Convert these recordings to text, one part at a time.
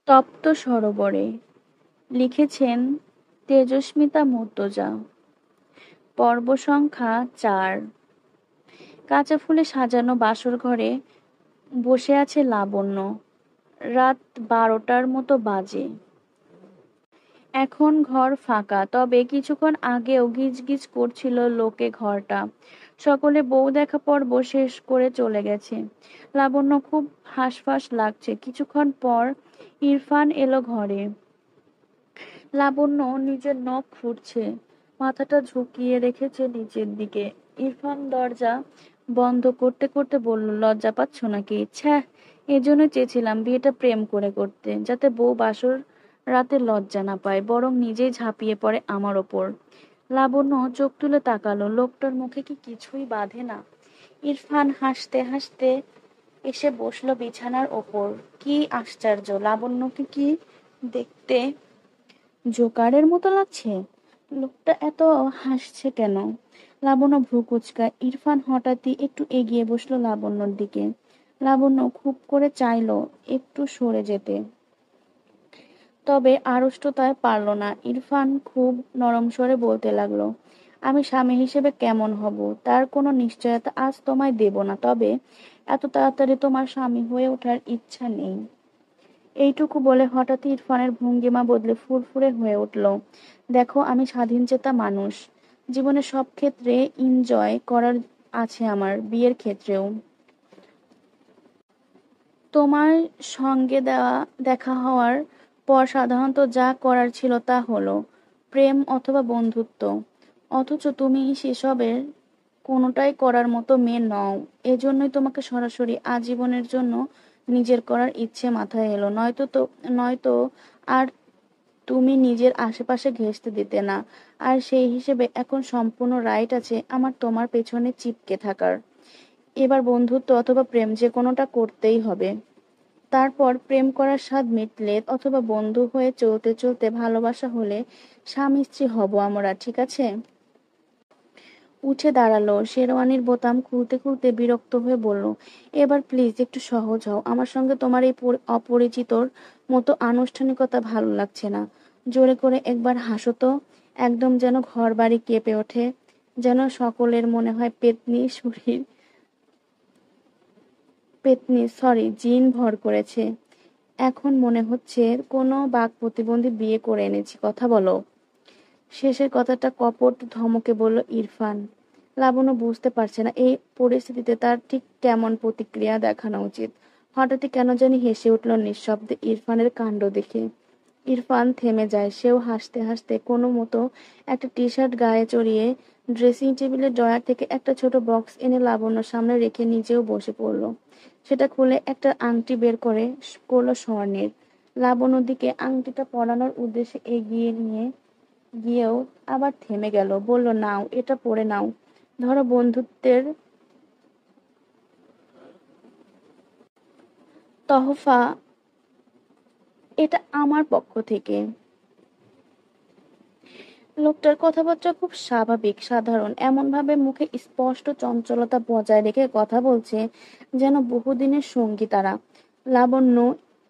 তপ্ত সরোবরে লিখেছেন তেজস্মিতা মুর্তজা। পর্ব সংখ্যা ৪। কাঁচা ফুলে সাজানো বাসর ঘরে বসে আছে লাবণ্য। রাত ১২টার মতো বাজে। এখন ঘর ফাঁকা, তবে কিছুক্ষণ আগেও গিজগিজ করছিল লোকে ঘরটা। সকলে বউ দেখা পর্ব শেষ করে চলে গেছে। লাবণ্য খুব হাঁসফাঁস লাগছে। কিছুক্ষণ পর ইরফান এলো ঘরে। লাবণ্য নিজের নখ খুঁড়ছে, মাথাটা ঝুঁকিয়ে রেখেছে নিচের দিকে। ইরফান দরজা বন্ধ করতে করতে বলল, লজ্জা পাচ্ছ নাকি? ছ্যাঃ, এজন্য চেয়েছিলাম বিয়েটা প্রেম করে করতে, যাতে বউ বাসর রাতে লজ্জা না পায়, বরং নিজেই ঝাঁপিয়ে পড়ে আমার ওপর। লাবণ্য চোখ তুলে তাকালো। লোকটার মুখে কি কিছুই বাধে না? ইরফান হাসতে হাসতে এসে বসলো বিছানার ওপর। কি আশ্চর্য! লাবণ্যকে কি দেখতে জোকারের মতো লাগছে? লোকটা এত হাসছে কেন? লাবণ্য ভ্রু কুঁচকায়। ইরফান হঠাৎই একটু এগিয়ে বসলো লাবণ্যর দিকে। লাবণ্য খুব করে চাইলো একটু সরে যেতে, তবে আড়ষ্টতায় পারল না। ইরফান খুব নরম স্বরে বলতে লাগলো, আমি স্বামী হিসেবে কেমন হব তার কোনো নিশ্চয়তা আজ তোমায় দেব না, তবে এত তাড়াতাড়ি তোমার স্বামী হয়ে ওঠার ইচ্ছা নেই। এইটুকু বলে হঠাৎ ইরফানের ভঙ্গিমা বদলে ফুরফুরে হয়ে উঠল। দেখো, আমি স্বাধীনচেতা মানুষ। জীবনে সব ক্ষেত্রে এনজয় করার আছে, আমার বিয়ের ক্ষেত্রেও। তোমার সঙ্গে দেখা হওয়ার পর সাধারণত যা করার ছিল তা হলো প্রেম অথবা বন্ধুত্ব, অথচ তুমি সেসবের কোনোটাই করার মতো মেয়ে নও। এজন্যই তোমাকে সরাসরি আজীবনের জন্য নিজের করার ইচ্ছে মাথায় এলো। নয়তো আর তুমি নিজের আশেপাশে ঘেঁষতে দিতে না। আর সেই হিসেবে এখন সম্পূর্ণ রাইট আছে আমার তোমার পেছনে চিপকে থাকার। এবার বন্ধুত্ব অথবা প্রেম যে কোনোটা করতেই হবে। তারপর প্রেম করার স্বাদ মিটলে অথবা বন্ধু হয়ে চলতে চলতে ভালোবাসা হলে স্বামী স্ত্রী হব আমরা, ঠিক আছে? উঠে দাঁড়ালো। শেরওয়ানির বোতাম খুলতে খুলতে বিরক্ত হয়ে বলল, এবার প্লিজ একটু সহজ হও। আমার সঙ্গে তোমার এই অপরিচিতর মতো আনুষ্ঠানিকতা ভালো লাগছে না। জোরে করে একবার হাসো তো, একদম যেন ঘর বাড়ি কেঁপে ওঠে, যেন সকলের মনে হয় পেতনি জিন ভর করেছে। এখন মনে হচ্ছে কোনো বাক প্রতিবন্ধী বিয়ে করে এনেছি। কথা বলো। শেষের কথাটা কপট ধমকে বলল ইরফান। লাবণ্য বুঝতে পারছে না এই পরিস্থিতিতে তার ঠিক কেমন প্রতিক্রিয়া দেখানো উচিত। হঠাৎই কেন জানি হেসে উঠল নিঃশব্দে ইরফানের কাণ্ড দেখে। ইরফান থেমে যায়। সেও হাসতে হাসতে কোনো মতো একটা টি শার্ট গায়ে চড়িয়ে ড্রেসিং টেবিলের ড্রয়ার থেকে একটা ছোট বক্স এনে লাবণ্যর সামনে রেখে নিজেও বসে পড়ল। সেটা খুলে একটা আংটি বের করলো স্বর্ণের। লাবণ্যর দিকে আংটিটা পরানোর উদ্দেশ্যে এগিয়ে নিয়ে গিয়েও আবার থেমে গেল। বলল, নাও, এটা পরে নাও। ধরো, বন্ধুত্বের তহফা এটা আমার পক্ষ থেকে। লোকটার কথাবার্তা খুব স্বাভাবিক, সাধারণ। এমন ভাবে মুখে স্পষ্ট চঞ্চলতা বজায় রেখে কথা বলছে যেন বহুদিনের সঙ্গী তারা। লাবণ্য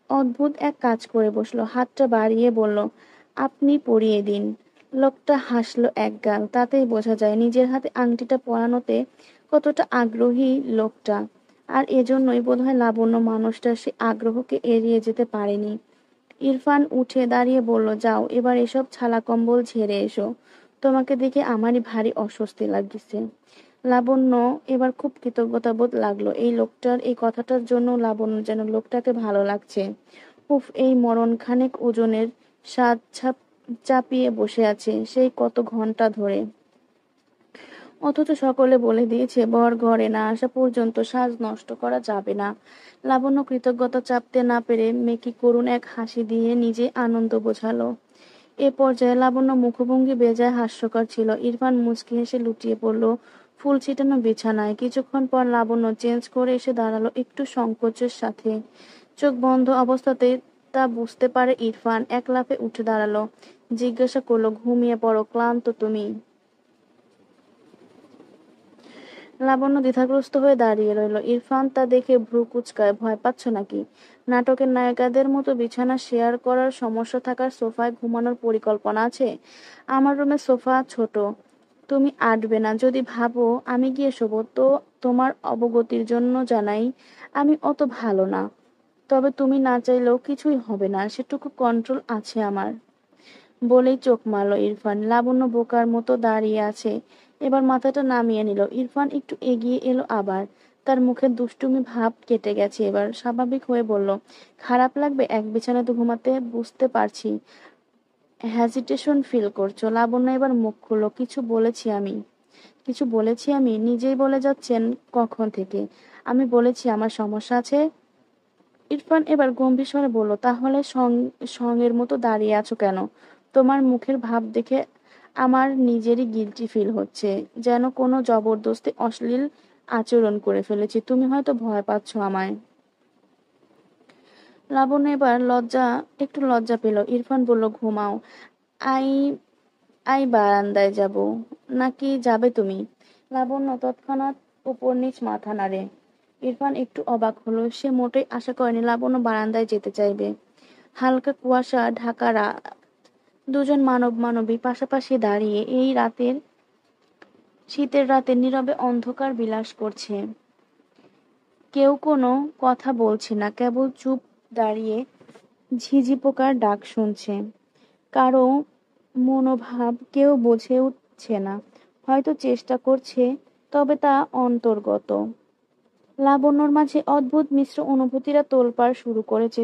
অদ্ভুত এক কাজ করে বসলো। হাতটা বাড়িয়ে বলল, আপনি পরিয়ে দিন। লোকটা হাসলো একগাল। তাতেই বোঝা যায় নিজের হাতে আংটিটা পরানোতে কতটা আগ্রহী লোকটা। আর এজন্যই বোধহয় লাবণ্য মানুষটা সে আগ্রহকে এড়িয়ে যেতে পারেনি। ইরফান উঠে দাঁড়িয়ে বলল, যাও, এবার এসব ছালা কম্বল ঝেড়ে এসো। তোমাকে দেখে আমারই ভারী অস্বস্তি লাগছে। লাবণ্য এবার খুব কৃতজ্ঞতাবোধ লাগলো এই লোকটার এই কথাটার জন্য। লাবণ্য যেন লোকটাকে ভালো লাগছে। উফ, এই মরণ খানেক ওজনের সাজ চাপিয়ে বসে আছে সেই কত ঘন্টা ধরে। অথচ সকলে বলে দিয়েছে বর ঘরে না আসা পর্যন্ত সাজ নষ্ট করা যাবে না। লাবণ্য কৃতজ্ঞতা চাপতে না পেরে মেকি করুণ এক হাসি দিয়ে নিজে আনন্দ বোঝালো। এ পর্যায়ে লাবণ্য মুখভঙ্গি বেজায় হাস্যকর ছিল। ইরফান মুচকি হেসে লুটিয়ে পড়ল ফুল ছিটানো বিছানায়। কিছুক্ষণ পর লাবণ্য চেঞ্জ করে এসে দাঁড়ালো একটু সংকোচের সাথে। চোখ বন্ধ অবস্থাতেই তা বুঝতে পারে ইরফান। এক লাফে উঠে দাঁড়ালো। জিজ্ঞাসা করলো, ঘুমিয়ে পড়ো, ক্লান্ত তুমি? লাবণ্য দ্বিধাগ্রস্ত হয়ে দাঁড়িয়ে রইল। ইরফান তা দেখে ভ্রু কুঁচকায়। ভয় পাচ্ছ নাকি? নাটকের নায়িকাদের মতো বিছানা শেয়ার করার সমস্যা থাকার সোফায় ঘুমানোর পরিকল্পনা আছে? আমার রুমের সোফা ছোট, তুমি আটবে না। যদি ভাবো আমি গিয়ে শোবো তো তোমার অবগতির জন্য জানাই, আমি অত ভালো না। তবে তুমি না চাইলেও কিছুই হবে না, সেটুকু কন্ট্রোল আছে আমার। বলেই চোখ মারল ইরফান। লাবণ্য বোকার মতো দাঁড়িয়ে আছে। এবার মাথাটা নামিয়ে নিল। ইরফান একটু এগিয়ে এলো আবার। তার মুখের দুষ্টুমি ভাব কেটে গেছে এবার। স্বাভাবিক হয়ে বলল, খারাপ লাগবে এক বিছানাতে ঘুমাতে, বুঝতে পারছি হ্যাজিটেশন ফিল করছো। লাবণ্য এবার মুখ খুলল। কিছু বলেছি আমি? নিজেই বলে যাচ্ছেন কখন থেকে। আমি বলেছি আমার সমস্যা আছে? ইরফান এবার গম্ভীর স্বরে বলল, তাহলে সঙ্গের মতো দাঁড়িয়ে আছো কেন? তোমার মুখের ভাব দেখে আমার নিজেরই গিল্টি ফিল হচ্ছে, যেন কোনো জবরদস্তি অশ্লীল আচরণ করে ফেলেছি। তুমি হয়তো ভয় পাচ্ছ আমায়। লাবণ্য এবার একটু লজ্জা পেল। ইরফান বলল, ঘুমাও। আই আই বারান্দায় যাব। নাকি যাবে তুমি? লাবণ্য তৎক্ষণাৎ উপর নিচ মাথা নাড়ে। ইরফান একটু অবাক হলো। সে মোটেই আশা করেনি লাবণ্য বারান্দায় যেতে চাইবে। হালকা কুয়াশা ঢাকা রাত। দুজন মানবী পাশাপাশি দাঁড়িয়ে এই শীতের রাতে নীরবে অন্ধকার বিলাস করছে। কেউ কোনো কথা বলছে না, কেবল চুপ দাঁড়িয়ে ঝিঝি পোকার ডাক শুনছে। কারো মনোভাব কেউ বুঝে উঠছে না। হয়তো চেষ্টা করছে, তবে তা অন্তর্গত। লাবণ্যর মাঝে অদ্ভুত মিশ্র অনুভূতিরা তোলপাড় শুরু করেছে।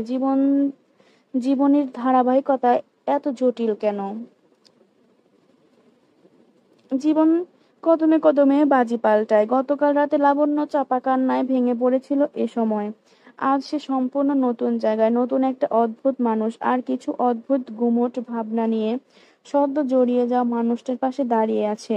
জীবনের ধারাবাহিকতা এত জটিল কেন? জীবন কদমে কদমে বাজি পাল্টায়। গতকাল রাতে লাবণ্য চাপা কান্নায় ভেঙে পড়েছিল এ সময়। আজ সে সম্পূর্ণ নতুন জায়গায়, নতুন একটা অদ্ভুত মানুষ আর কিছু অদ্ভুত গুমোট ভাবনা নিয়ে সদ্য জড়িয়ে যাওয়া মানুষটার পাশে দাঁড়িয়ে আছে।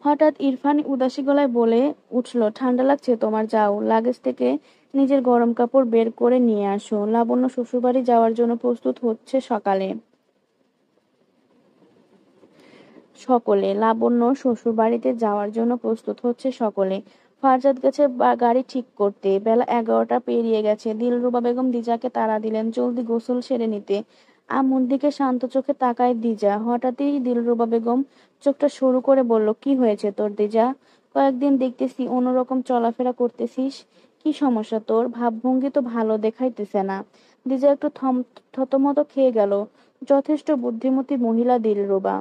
হঠাৎ ইরফান উদাসী গলায় বলে উঠল, ঠান্ডা লাগছে তোমার? যাও, লাগেজ থেকে নিজের গরম কাপড় বের করে নিয়ে আসো। লাবণ্য শ্বশুরবাড়ি যাওয়ার জন্য প্রস্তুত হচ্ছে সকলে। লাবণ্য শ্বশুরবাড়িতে যাওয়ার জন্য প্রস্তুত হচ্ছে সকলে। ফারজাদ গেছে গাড়ি ঠিক করতে। বেলা 11টা পেরিয়ে গেছে। দিলরুবা বেগম দিজাকে তাড়া দিলেন জলদি গোসল সেরে নিতে। আম্মুর দিকে শান্ত চোখে তাকায় দিজা। হঠাৎই দিলরুবা বেগম চোখটা সরু করে বলল, কি হয়েছে তোর দিজা? কয়েকদিন দেখতেছি অন্যরকম চলাফেরা করতেছিস, কি সমস্যা তোর? ভাবভঙ্গি তো ভালো দেখাইতেছে না। দিজা একটু থতমত খেয়ে গেল। যথেষ্ট বুদ্ধিমতী মহিলা দিলরুবা,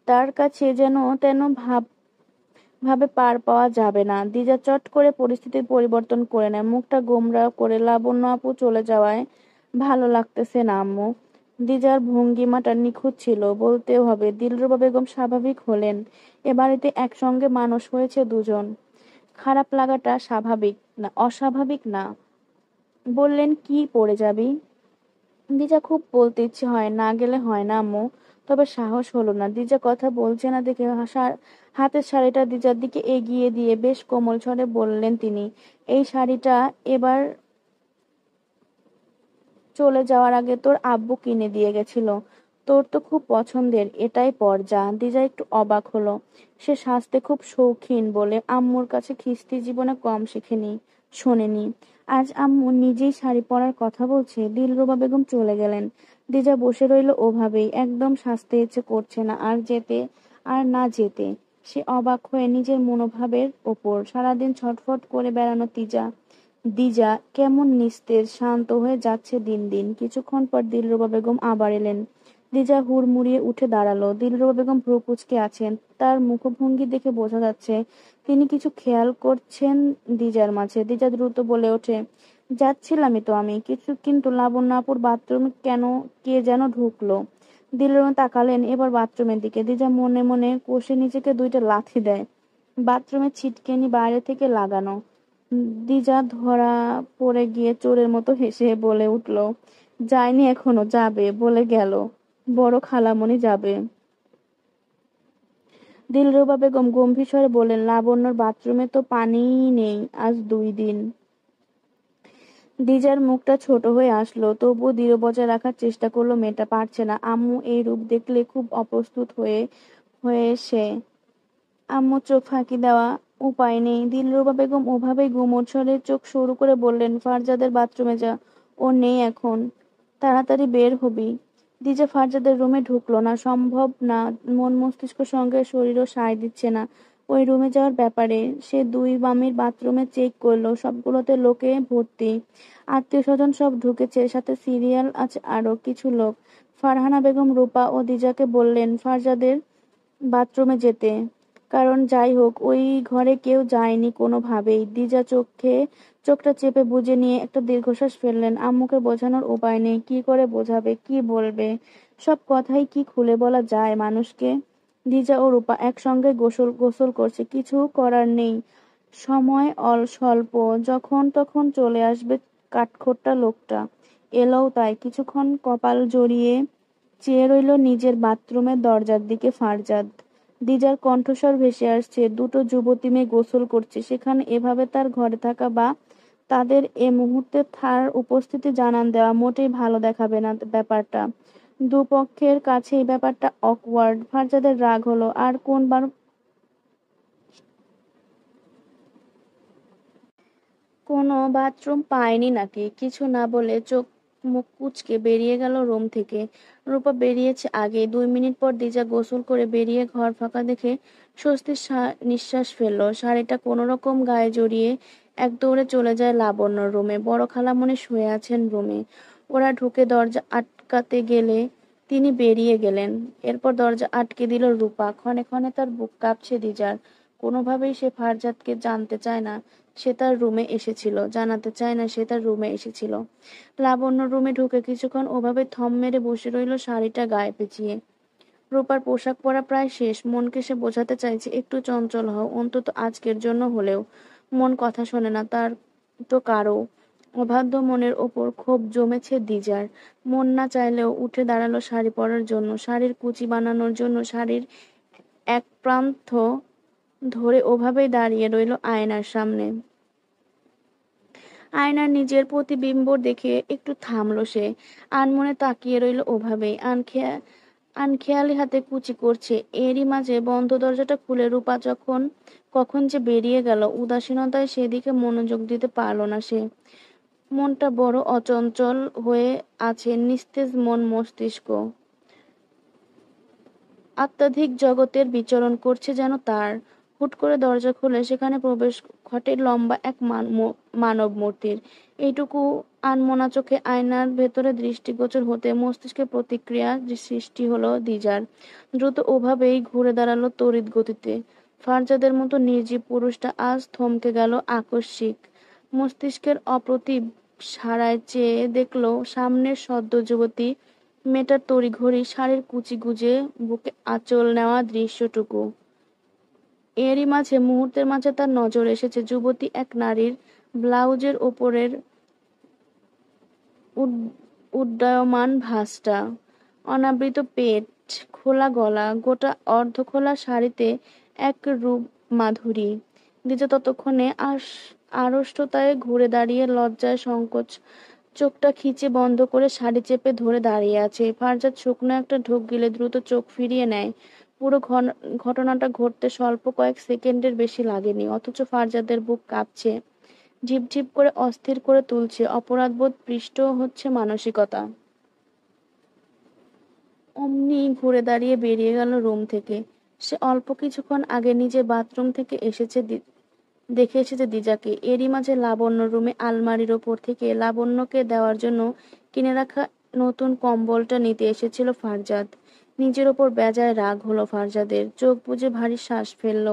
তার কাছে যেন তেন ভাবে পার পাওয়া যাবে না। দিজা চট করে পরিস্থিতির পরিবর্তন করে নেয়। মুখটা গোমড়া করে, লাবণ্য আপু চলে যাওয়ায় ভালো লাগতেছে না আম্মু। দিজার ভঙ্গিমাটা নিখুঁত ছিল, বলতেও হবে। দিলরুবা বেগম স্বাভাবিক হলেন। এ বাড়িতে একসঙ্গে মানুষ হয়েছে দুজন। খারাপ লাগাটা স্বাভাবিক না, অস্বাভাবিক না। বললেন, কি পড়ে যাবি? দিজা খুব বলতে ইচ্ছে হয়, না গেলে হয় না আম্মু, তবে সাহস হলো না। দিজা কথা বলছে না দেখে হাতের শাড়িটা দিজার দিকে এগিয়ে দিয়ে বেশ কোমল স্বরে বললেন তিনি, এই শাড়িটা এবার চলে যাওয়ার আগে তোর আব্বু কিনে দিয়ে গেছিল। তোর তো খুব পছন্দের, এটাই পর যা। দিজা একটু অবাক হলো। সে সাজতে খুব শৌখিন বলে আম্মুর কাছে খিস্তি জীবনে কম শোনেনি। আজ আম্মু নিজেই শাড়ি পরার কথা বলছে। দিলরুবা বেগম চলে গেলেন। দিজা বসে রইল ওভাবেই। একদম সাজতে ইচ্ছে করছে না আর না যেতে। সে অবাক হয়ে নিজের মনোভাবের ওপর। সারাদিন ছটফট করে বেড়ানো দিজা কেমন নিস্তেজ, শান্ত হয়ে যাচ্ছে দিন দিন। কিছুক্ষণ পর দিলরুবা বেগম আবার এলেন। দিজা হুড়মুড়িয়ে উঠে দাঁড়ালো। দিলরুবা বেগম ভ্রু কুঁচকে আছেন। তার মুখভঙ্গি দেখে বোঝা যাচ্ছে তিনি কিছু খেয়াল করছেন দিজার মাঝে। দিজা দ্রুত বলে ওঠে, যাচ্ছিলামই তো আমি কিন্তু লাবণ্য আপুর বাথরুমে কে যেন ঢুকলো। দিলরুবা তাকালেন এবার বাথরুমের দিকে। দিজা মনে মনে কষে নিজেকে দুইটা লাথি দেয়। বাথরুমের ছিটকেনি বাইরে থেকে লাগানো। দিজা ধরা পড়ে গিয়ে চোরের মতো হেসে বলে উঠল, যায়নি এখনো, যাবে বলে গেল, বড় খালামণি যাবে। দিলরুবা বেগম গম্ভীর স্বরে বললেন, লাবণ্যর বাথরুমে তো পানিই নেই আজ 2 দিন। দিজার মুখটা ছোট হয়ে আসলো, তবুও দৃঢ় বজায় রাখার চেষ্টা করলো। মেয়েটা পারছে না। আম্মু এই রূপ দেখলে খুব অপ্রস্তুত হয়ে হয়ে সে আম্মু চোখ ফাঁকি দেওয়া, উপায় নেই। দিলরুবা বেগম ওভাবেই গুমোট স্বরে চোখ সরু করে বললেন, ফারজাদের বাথরুমে যা, ও নেই এখন, তাড়াতাড়ি বের হবি। দিজা ফারজাদের রুমে ঢুকলো না, সম্ভব না, মন মস্তিষ্ক সঙ্গে শরীরও সায় দিচ্ছে না ওই রুমে যাওয়ার ব্যাপারে। সে দুই মামির বাথরুমে চেক করলো, সবগুলোতে লোকে ভর্তি, আত্মীয় স্বজন সব ঢুকেছে, সাথে সিরিয়াল আছে আরো কিছু লোক। ফারহানা বেগম রূপা ও দিজাকে বললেন ফারজাদের বাথরুমে যেতে, কারণ যাই হোক ওই ঘরে কেউ যায়নি কোনোভাবেই। দিজা চোখটা চেপে বুজে নিয়ে একটা দীর্ঘশ্বাস ফেললেন। আম্মুকে বোঝানোর উপায় নেই, কি করে বোঝাবে, কি বলবে? সব কথাই কি খুলে বলা যায় মানুষকে? দিজা ও রূপা একসঙ্গে গোসল গোসল করছে, কিছু করার নেই, সময় স্বল্প, যখন তখন চলে আসবে কাঠখোট্টা লোকটা। এলোও তাই। কিছুক্ষণ কপাল জড়িয়ে চেয়ে রইল নিজের বাথরুমের দরজার দিকে ফারজাদ। দিজার কণ্ঠস্বর ভেসে আসছে, দুটো যুবতী মেয়ে গোসল করছে, সেখানে এভাবে তার ঘরে থাকা বা তাদের এ মুহূর্তে তার উপস্থিতি জানান দেওয়া মোটেই ভালো দেখাবে না ব্যাপারটা। দুপক্ষের কাছে এই ব্যাপারটা অকওয়ার্ড। ফারজাদের রাগ হলো, আর কোনবার কোনো বাথরুম পায়নি নাকি? কিছু না বলে চোখ মুখ কুঁচকে বেরিয়ে গেল রুম থেকে। রূপা বেরিয়েছে আগে। 2 মিনিট পর দিজা গোসল করে বেরিয়ে ঘর ফাঁকা দেখে স্বস্তির নিঃশ্বাস ফেললো। শাড়িটা কোনো রকম গায়ে জড়িয়ে এক দৌড়ে চলে যায় লাবণ্যর রুমে। বড় খালামণি শুয়ে আছেন রুমে। ওরা ঢুকে দরজা আটকাতে গেলে তিনি বেরিয়ে গেলেন। এরপর দরজা আটকে দিল রূপা। ক্ষণে ক্ষণে তার বুক কাঁপছে দিজার। কোনোভাবেই সে ফারজাদকে জানতে চায় না সে তার রুমে এসেছিল, জানাতে চায় না সে তার রুমে এসেছিল। লাবণ্য রুমে ঢুকে কিছুক্ষণ ওভাবে থম মেরে বসে রইল শাড়িটা গায়ে পেঁচিয়ে। রূপার পোশাক পরা প্রায় শেষ। মনকে সে বোঝাতে চাইছে, একটু চঞ্চল হও, অন্তত আজকের জন্য হলেও। মন কথা শোনে না তার তো কারও। অবাধ্য মনের ওপর ক্ষোভ জমেছে দিজার। মন না চাইলেও উঠে দাঁড়ালো শাড়ি পরার জন্য, শাড়ির কুচি বানানোর জন্য। শাড়ির এক প্রান্ত ধরে ওভাবেই দাঁড়িয়ে রইল আয়নার সামনে। আয়নার নিজের প্রতিবিম্ব দেখে একটু থামলো সে। আনমনে তাকিয়ে রইল ওভাবেই। আনখেয়ালি হাতে কুচি করছে। এরই মাঝে বন্ধ দরজাটা খুলে রূপা কখন যে বেরিয়ে গেল, উদাসীনতায় সেদিকে মনোযোগ দিতে পারল না সে। মনটা বড় অচঞ্চল হয়ে আছে, নিস্তেজ মন মস্তিষ্ক। আত্মাধিক জগতের বিচরণ করছে যেন তার। হুট করে দরজা খুলে সেখানে প্রবেশ ঘটে লম্বা এক মানব মূর্তির। এইটুকু আনমনা চোখে আয়নার ভেতরে দৃষ্টিগোচর হতে মস্তিষ্কে প্রতিক্রিয়া সৃষ্টি হলো দিজার। দ্রুত ওভাবেই ঘুরে দাঁড়ালো তড়িৎ গতিতে। ফারজাদের মতো নির্জীব পুরুষটা আজ থমকে গেল আকস্মিক। মস্তিষ্কের অপ্রতিভ সাড়ায় চেয়ে দেখল সামনের সদ্য যুবতী মেয়েটার তড়িঘড়ি শাড়ির কুচি গুজে বুকে আঁচল নেওয়া দৃশ্যটুকু। এরই মাঝে মুহূর্তের মাঝে তার নজর এসেছে যুবতী এক নারীর ব্লাউজের ওপরের উড্ডয়মান ভাঁজটা, অনাবৃত পেট, খোলা গলা, গোটা অর্ধখোলা শাড়িতে এক রূপ মাধুরী। দিজা ততক্ষণে আড়ষ্টতায় ঘুরে দাঁড়িয়ে লজ্জায় সংকোচ চোখটা খিচে বন্ধ করে শাড়ি চেপে ধরে দাঁড়িয়ে আছে। ফারজাদ শুকনো একটা ঢোক গিলে দ্রুত চোখ ফিরিয়ে নেয়। পুরো ঘটনাটা ঘটতে স্বল্প কয়েক সেকেন্ডের বেশি লাগেনি, অথচ ফারজাদের বুক কাঁপছে, ঝিপঝিপ করে অস্থির করে তুলছে, অপরাধবোধ পৃষ্ঠ হচ্ছে মানসিকতা। অমনি ঘুরে দাঁড়িয়ে বেরিয়ে গেল রুম থেকে। সে অল্প কিছুক্ষণ আগে নিজে বাথরুম থেকে দেখে এসেছে দিজাকে। এরই মাঝে লাবণ্য রুমে আলমারির ওপর থেকে লাবণ্যকে দেওয়ার জন্য কিনে রাখা নতুন কম্বলটা নিতে এসেছিল ফারজাদ। নিজের ওপর বেজায় রাগ হলো ফারজাদের। চোখ বুজে ভারী শ্বাস ফেলল।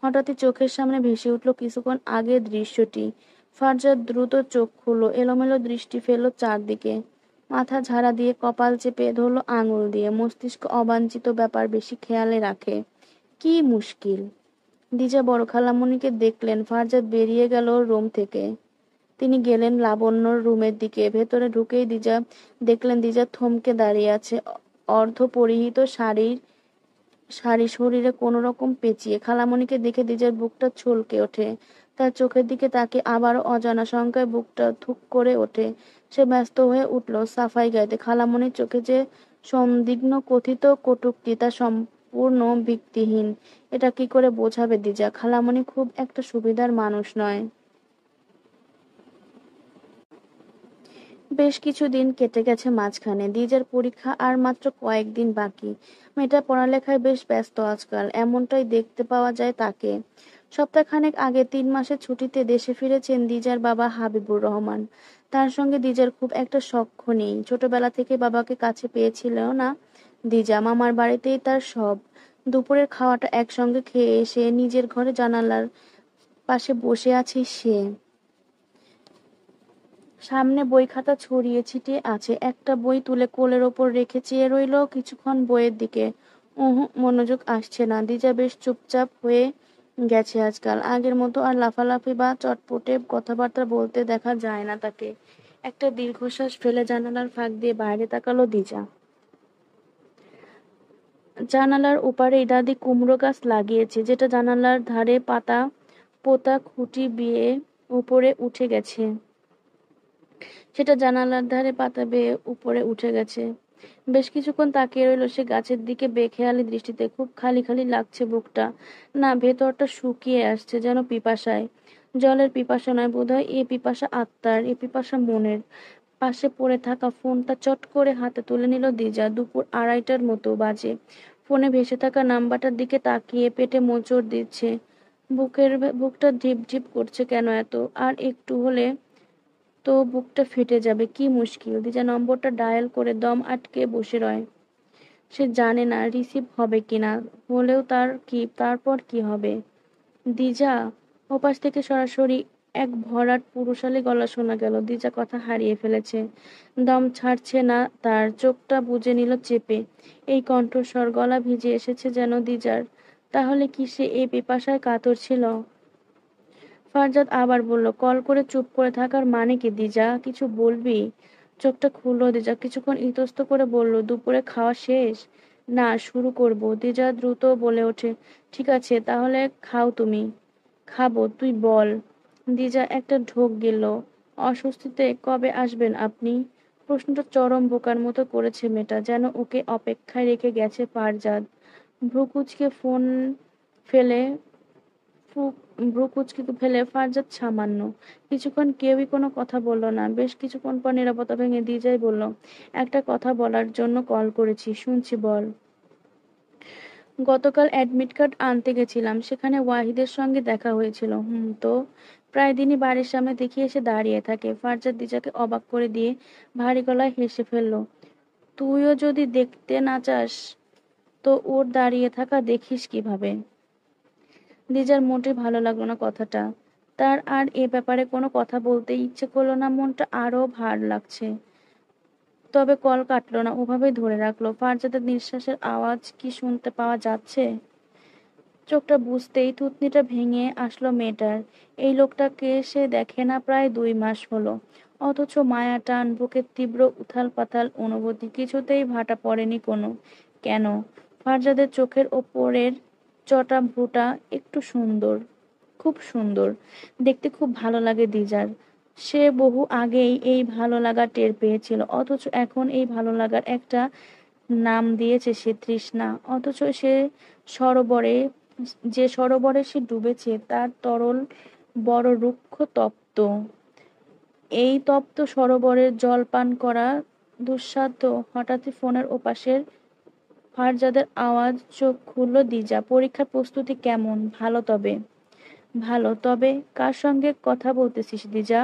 হঠাৎই চোখের সামনে ভেসে উঠল কিছুক্ষণ আগের দৃশ্যটি। ফারজাদ দ্রুত চোখ খুলল, এলোমেলো দৃষ্টি ফেলল চারদিকে। মাথা ঝাড়া দিয়ে কপাল চেপে ধরল আঙুল দিয়ে। মস্তিষ্ক অবাঞ্ছিত ব্যাপার বেশি খেয়ালে রাখে। কি মুশকিল! দিজা বড় খালামণিকে দেখলেন। ফারজাদ বেরিয়ে গেল রুম থেকে। তিনি গেলেন লাবণ্যর রুমের দিকে। ভেতরে ঢুকেই দেখলেন দিজা থমকে দাঁড়িয়ে আছে, অর্ধ পরিহিত শাড়ি শরীরে কোনো রকম পেঁচিয়ে। খালামণিকে দেখে দিজার বুকটা ছলকে ওঠে। তার চোখের দিকে তাকে আবারও অজানা শঙ্কায় বুকটা ধুক করে ওঠে। সে ব্যস্ত হয়ে উঠল সাফাই গাইতে। খালামণির চোখে যে সন্দিগ্ধ কথিত কটূক্তি তা সম্পূর্ণ ভিত্তিহীন। এটা কি করে বোঝাবে দিজা? খালামণি খুব একটা সুবিধার মানুষ নয়। বেশ কিছুদিন কেটে গেছে মাঝখানে। দিজার পরীক্ষা আর মাত্র কয়েকদিন বাকি। মেয়েটা পড়ালেখায় বেশ ব্যস্ত আজকাল, এমনটাই দেখতে পাওয়া যায় তাকে। সপ্তাহখানেক আগে 3 মাসের ছুটিতে দেশে ফিরেছেন দিজার বাবা হাবিবুর রহমান। তার সঙ্গে দিজার খুব একটা সখ্য নেই। ছোটবেলা থেকে বাবাকে কাছে পেয়েছিল না দিজা। মামার বাড়িতেই তার সব। দুপুরের খাওয়াটা একসঙ্গে খেয়ে এসে নিজের ঘরে জানালার পাশে বসে আছে সে। সামনে বই খাতা ছড়িয়ে ছিটিয়ে আছে। একটা বই তুলে কোলের ওপর রেখে চেয়ে রইল কিছুক্ষণ বইয়ের দিকে। মনোযোগ আসছে না। দিজা বেশ চুপচাপ হয়ে গেছে আজকাল। আগের মতো আর লাফালাফি বা চটপটে কথাবার্তা বলতে দেখা যায় না তাকে। একটা দীর্ঘশ্বাস ফেলে জানালার ফাঁক দিয়ে বাইরে তাকালো দিজা। জানালার ওপারেই দাদি কুমড়ো গাছ লাগিয়েছে, যেটা জানালার ধারে পাতা পোতা খুঁটি বিয়ে উপরে উঠে গেছে। সেটা জানালার ধারে পাতা বেয়ে উপরে উঠে গেছে। বেশ কিছুক্ষণ তাকিয়ে রইল সে গাছের দিকে বেখেয়ালি দৃষ্টিতে। খুব খালি খালি লাগছে বুকটা। না, ভেতরটা শুকিয়ে আসছে যেন পিপাসায়। জলের পিপাসা নয় বোধহয়, এ পিপাসা আত্মার, এ পিপাসা মনের। পাশে পড়ে থাকা ফোনটা চট করে হাতে তুলে নিল দিজা। দুপুর 2:30টার মতো বাজে। ফোনে ভেসে থাকা নাম্বারটার দিকে তাকিয়ে পেটে মোচড় দিচ্ছে। বুকটা ঢিপ ঢিপ করছে কেন এত। আর একটু হলে তো বুকটা ফেটে যাবে। কি মুশকিল। দিজা নম্বরটা ডায়াল করে দম আটকে বসে রয়। সে জানে না রিসিভ হবে কিনা। হলেও তারপর কি হবে। দিজা। ওপাশ থেকে সরাসরি এক ভরাট পুরুষালী গলা শোনা গেল। দিজা কথা হারিয়ে ফেলেছে। দম ছাড়ছে না তার। চোখটা বুজে নিল চেপে। এই কণ্ঠস্বর, গলা ভিজে এসেছে যেন দিজার। তাহলে কি সে এই পিপাসায় কাতর ছিল? ফারজাদ আবার বলল, কল করে চুপ করে থাকার মানে কি দিজা? কিছু বলবি? চোখটা খুললো দিজা। কিছুক্ষণ ইতস্ত করে বলল, দুপুরে খাওয়া শেষ? না, শুরু করব। দিজা দ্রুত বলে ওঠে, ঠিক আছে তাহলে খাও তুমি। খাবো, তুই বল। দিজা একটা ঢোক গেল অস্বস্তিতে। কবে আসবেন আপনি? প্রশ্নটা চরম বোকার মতো করেছে মেয়েটা, যেন ওকে অপেক্ষায় রেখে গেছে ফারজাদ। ভ্রুকুচকে ফোন ফেলে ভ্রু কুঁচকে ফেলে ফারজাদ সামান্য কিছুক্ষণ কেউই কোনো কথা বলল না। বেশ কিছুক্ষণ পর নীরবতা ভেঙে দিজাই বলল, একটা কথা বলার জন্য কল করেছি। শুনছি, বল। গতকাল অ্যাডমিট কার্ড আনতে গেছিলাম, সেখানে ওয়াহিদের সঙ্গে দেখা হয়েছিল। তো প্রায় দিনই বাড়ির সামনে দেখি এসে দাঁড়িয়ে থাকে। ফারজাদ দিজাকে অবাক করে দিয়ে ভারী গলায় হেসে ফেলল। তুইও যদি দেখতে না চাস তো ওর দাঁড়িয়ে থাকা দেখিস কিভাবে? দিজার মোটে ভালো লাগলো না কথাটা। তার আর এ ব্যাপারে কোনো কথা বলতে ইচ্ছে করলো না। মনটা আরো ভার লাগছে। তবে কল কাটলো না, ওভাবেই ধরে রাখলো। ফারজাদের নিঃশ্বাসের আওয়াজ কি শুনতে পাওয়া যাচ্ছে? চোখটা বুঝতেই থুতনিটা ভেঙে আসলো মেয়েটার। এই লোকটাকে সে দেখে না প্রায় 2 মাস হলো। অথচ মায়া টান, বুকের তীব্র উথাল পাথাল অনুভূতি কিছুতেই ভাটা পড়েনি কোনো। কেন? ফারজাদের চোখের ওপরের চটা ভ্রুটা একটু সুন্দর, খুব সুন্দর। দেখতে খুব ভালো লাগে দিজার। সে বহু আগেই এই ভালো লাগা টের পেয়েছিল। অথচ এখন এই ভালো লাগার একটা নাম দিয়েছে সে, তৃষ্ণা। অথচ সরোবরে সে সে ডুবেছে তার তরল বড় রুক্ষ তপ্ত। এই তপ্ত সরোবরের জল পান করা দুঃসাধ্য। হঠাৎই ফোনের ওপাশের ফারজাদের আওয়াজ। চোখ খুলল দিজা। পরীক্ষার প্রস্তুতি কেমন? ভালো তবে? ভালো তবে? কার সঙ্গে কথা বলতেছিস দিজা?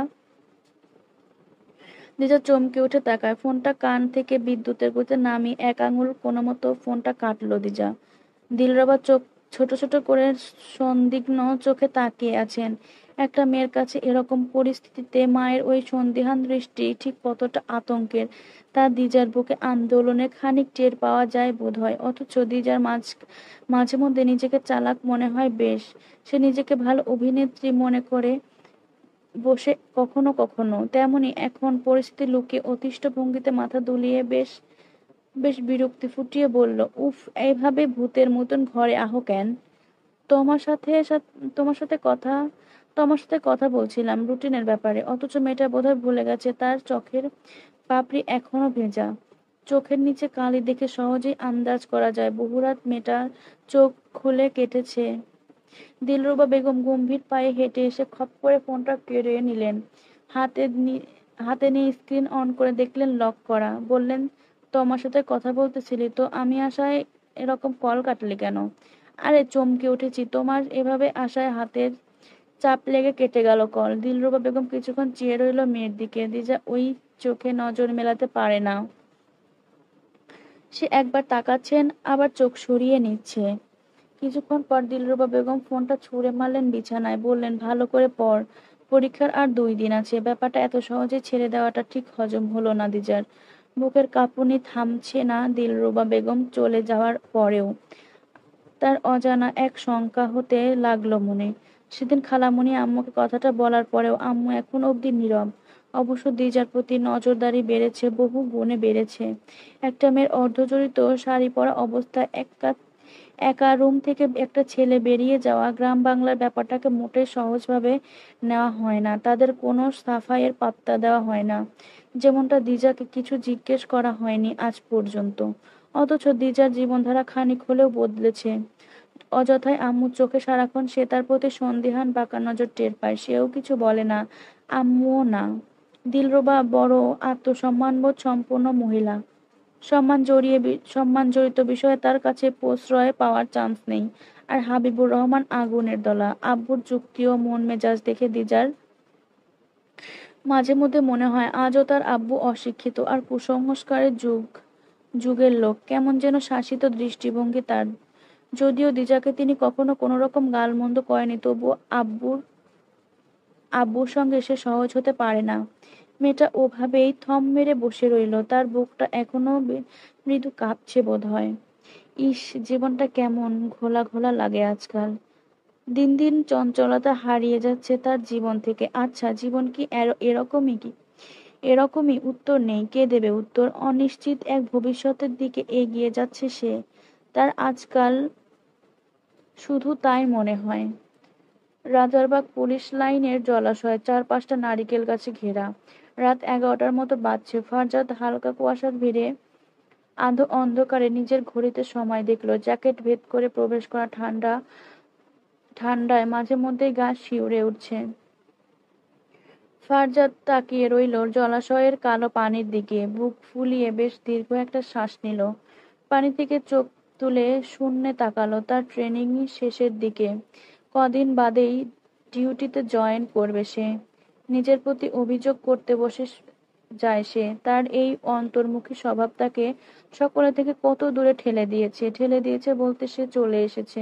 দিজা চমকে উঠে তাকায়। ফোনটা কান থেকে বিদ্যুতের গতিতে নামিয়ে এক আঙুল কোনোমতো ফোনটা কাটলো দিজা। দিলরবা চোখ ছোট ছোট করে সন্দিগ্ন চোখে তাকিয়ে আছেন। একটা মেয়ের কাছে এরকম পরিস্থিতিতে মায়ের ওই সন্দিহান দৃষ্টি ঠিক কতটা আতঙ্কের তা দিজার বুকে আন্দোলনে খানিক টের পাওয়া যায় বোধহয়। অথচ দিজার মাঝে মধ্যে নিজেকে চালাক মনে হয় বেশ। সে নিজেকে ভালো অভিনেত্রী মনে করে বসে কখনো কখনো। তেমনি এখন পরিস্থিতি লুকিয়ে অতিষ্ঠ ভঙ্গিতে মাথা দুলিয়ে বেশ বেশ বিরক্তি ফুটিয়ে বলল, উফ, এইভাবে ভূতের মতন ঘরে আহো কেন? তোমার সাথে তোমার সাথে কথা তোমার সাথে কথা বলছিলাম রুটিনের ব্যাপারে। অথচ মেয়েটা বোধহয় ভুলে গেছে তার চোখের পাপড়ি এখনো ভেজা। চোখের নিচে কালি দেখে সহজেই আন্দাজ করা যায় বহু রাত মেয়েটা চোখ খুলে কেটেছে। দিলরুবা বেগম গম্ভীর পায়ে হেঁটে এসে খপ করে ফোনটা কেড়ে নিলেন। হাতে নিয়ে স্ক্রিন অন করে দেখলেন লক করা। বললেন, তোমার সাথে কথা বলতেছিলি তো, আমি আশায় এরকম কল কাটলি কেন? আরে চমকে উঠেছি, তোমার এভাবে আশায় হাতের চাপ লেগে কেটে গেল কল। দিলরুবা বেগম কিছুক্ষণ চেয়ে রইল মেয়ের দিকে। দিজা ওই চোখে নজর মেলাতে পারে না। সে একবার তাকাচ্ছেন, আবার চোখ সরিয়ে নিচ্ছে। কিছুক্ষণ পর দিলরুবা বেগম ফোনটা ছুঁড়ে মারলেন বিছানায়। বললেন, ভালো করে পড়, পরীক্ষার আর 2 দিন আছে। ব্যাপারটা এত সহজে ছেড়ে দেওয়াটা ঠিক হজম হলো না দিজার। বুকের কাঁপুনি থামছে না দিলরুবা বেগম চলে যাওয়ার পরেও। তার অজানা এক শঙ্কা হতে লাগলো মনে। সেদিন খালামণি আম্মুকে কথাটা বলার পরেও আম্মু এখন অবধি নীরব। অবশ্য দিজার প্রতি নজরদারি বেড়েছে, বহু গুণে বেড়েছে। একটা মেয়ের অর্ধচরিত শাড়ি পরা অবস্থায় একা রুম থেকে একটা ছেলে বেরিয়ে যাওয়া গ্রাম বাংলার ব্যাপারটাকে মোটেই সহজভাবে নেওয়া হয় না। তাদের কোনো সাফাইয়ের পাত্তা দেওয়া হয় না। যেমনটা দিজাকে কিছু জিজ্ঞেস করা হয়নি আজ পর্যন্ত। অথচ দিজার জীবনধারা খানিক হলেও বদলেছে। অযথায় আম্মুর চোখে সারাক্ষণ সে তার প্রতি সন্দিহান বাঁকা নজর টের পায়। সেও কিছু বলে না, আম্মুও না। দিলরুবা বড় আত্মসম্মানবোধ সম্পন্ন মহিলা। সম্মান জড়িত বিষয়ে তার কাছে প্রশ্রয় পাওয়ার চান্স নেই। আর হাবিবুর রহমান আগুনের দলা। আব্বুর যুক্তি ও মন মেজাজ দেখে দিজার মাঝে মধ্যে মনে হয় আজও তার আব্বু অশিক্ষিত আর কুসংস্কারের যুগের লোক। কেমন যেন শাসিত দৃষ্টিভঙ্গি তার। যদিও দিজাকে তিনি কখনো কোনো রকম গালমন্দ করেনি, তবুও আব্বুর সঙ্গে সে সহজ হতে পারে না। মেয়েটা ওভাবেই থম মেরে বসে রইল। তার বুকটা এখনো মৃদু কাঁপছে বোধ হয়। ইস, জীবনটা কেমন ঘোলা ঘোলা লাগে আজকাল। দিন দিন চঞ্চলতা হারিয়ে যাচ্ছে তার জীবন থেকে। আচ্ছা, জীবন কি এরকমই? উত্তর নেই। কে দেবে উত্তর? অনিশ্চিত এক ভবিষ্যতের দিকে এগিয়ে যাচ্ছে সে। তার আজকাল শুধু তাই মনে হয়। রাজারবাগ পুলিশ লাইনের জলাশয়, 4-5টা নারিকেল গাছে ঘেরা। রাত 11টার মতো বাজছে। ফারজাদ হালকা কুয়াশার ভিড়ে আধো অন্ধকারে নিজের ঘড়িতে সময় দেখলো। জ্যাকেট ভেদ করে প্রবেশ করা ঠান্ডায় মাঝে মধ্যেই গা শিউরে উঠছে। ফারজাদ তাকিয়ে রইল জলাশয়ের কালো পানির দিকে। বুক ফুলিয়ে বেশ দীর্ঘ একটা শ্বাস নিল। পানি থেকে চোখ তুলে শূন্যে তাকালো। তার ট্রেনিং শেষের দিকে। কদিন বাদেই ডিউটিতে জয়েন করবে সে। নিজের প্রতি অভিযোগ করতে বসে যায় সে। তার এই অন্তর্মুখী স্বভাব তাকে সকলে থেকে কত দূরে ঠেলে দিয়েছে বলতে সে চলে এসেছে।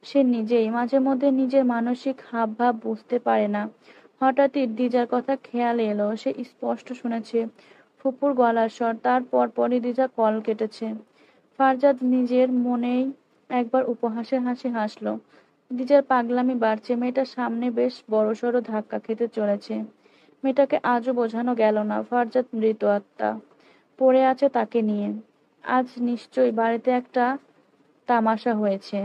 সে নিজেই মাঝে মধ্যে নিজের মানসিক হাবভাব বুঝতে পারে না। হঠাৎই দিজার কথা খেয়ালে এলো। সে স্পষ্ট শুনেছে ফুপুর গলার স্বর। তার পরপরই দিজা কল কেটেছে। ফারজাদ নিজের মনেই একবার উপহাসের হাসি হাসল। দিজার পাগলামি বাড়ছে। মেয়েটার সামনে বেশ বড়সড় ধাক্কা খেতে চলেছে। মেয়েটাকে আজও বোঝানো গেল না ফারজাদ মৃত আত্মা, পড়ে আছে তাকে নিয়ে। আজ নিশ্চয়ই বাড়িতে একটা তামাশা হয়েছে।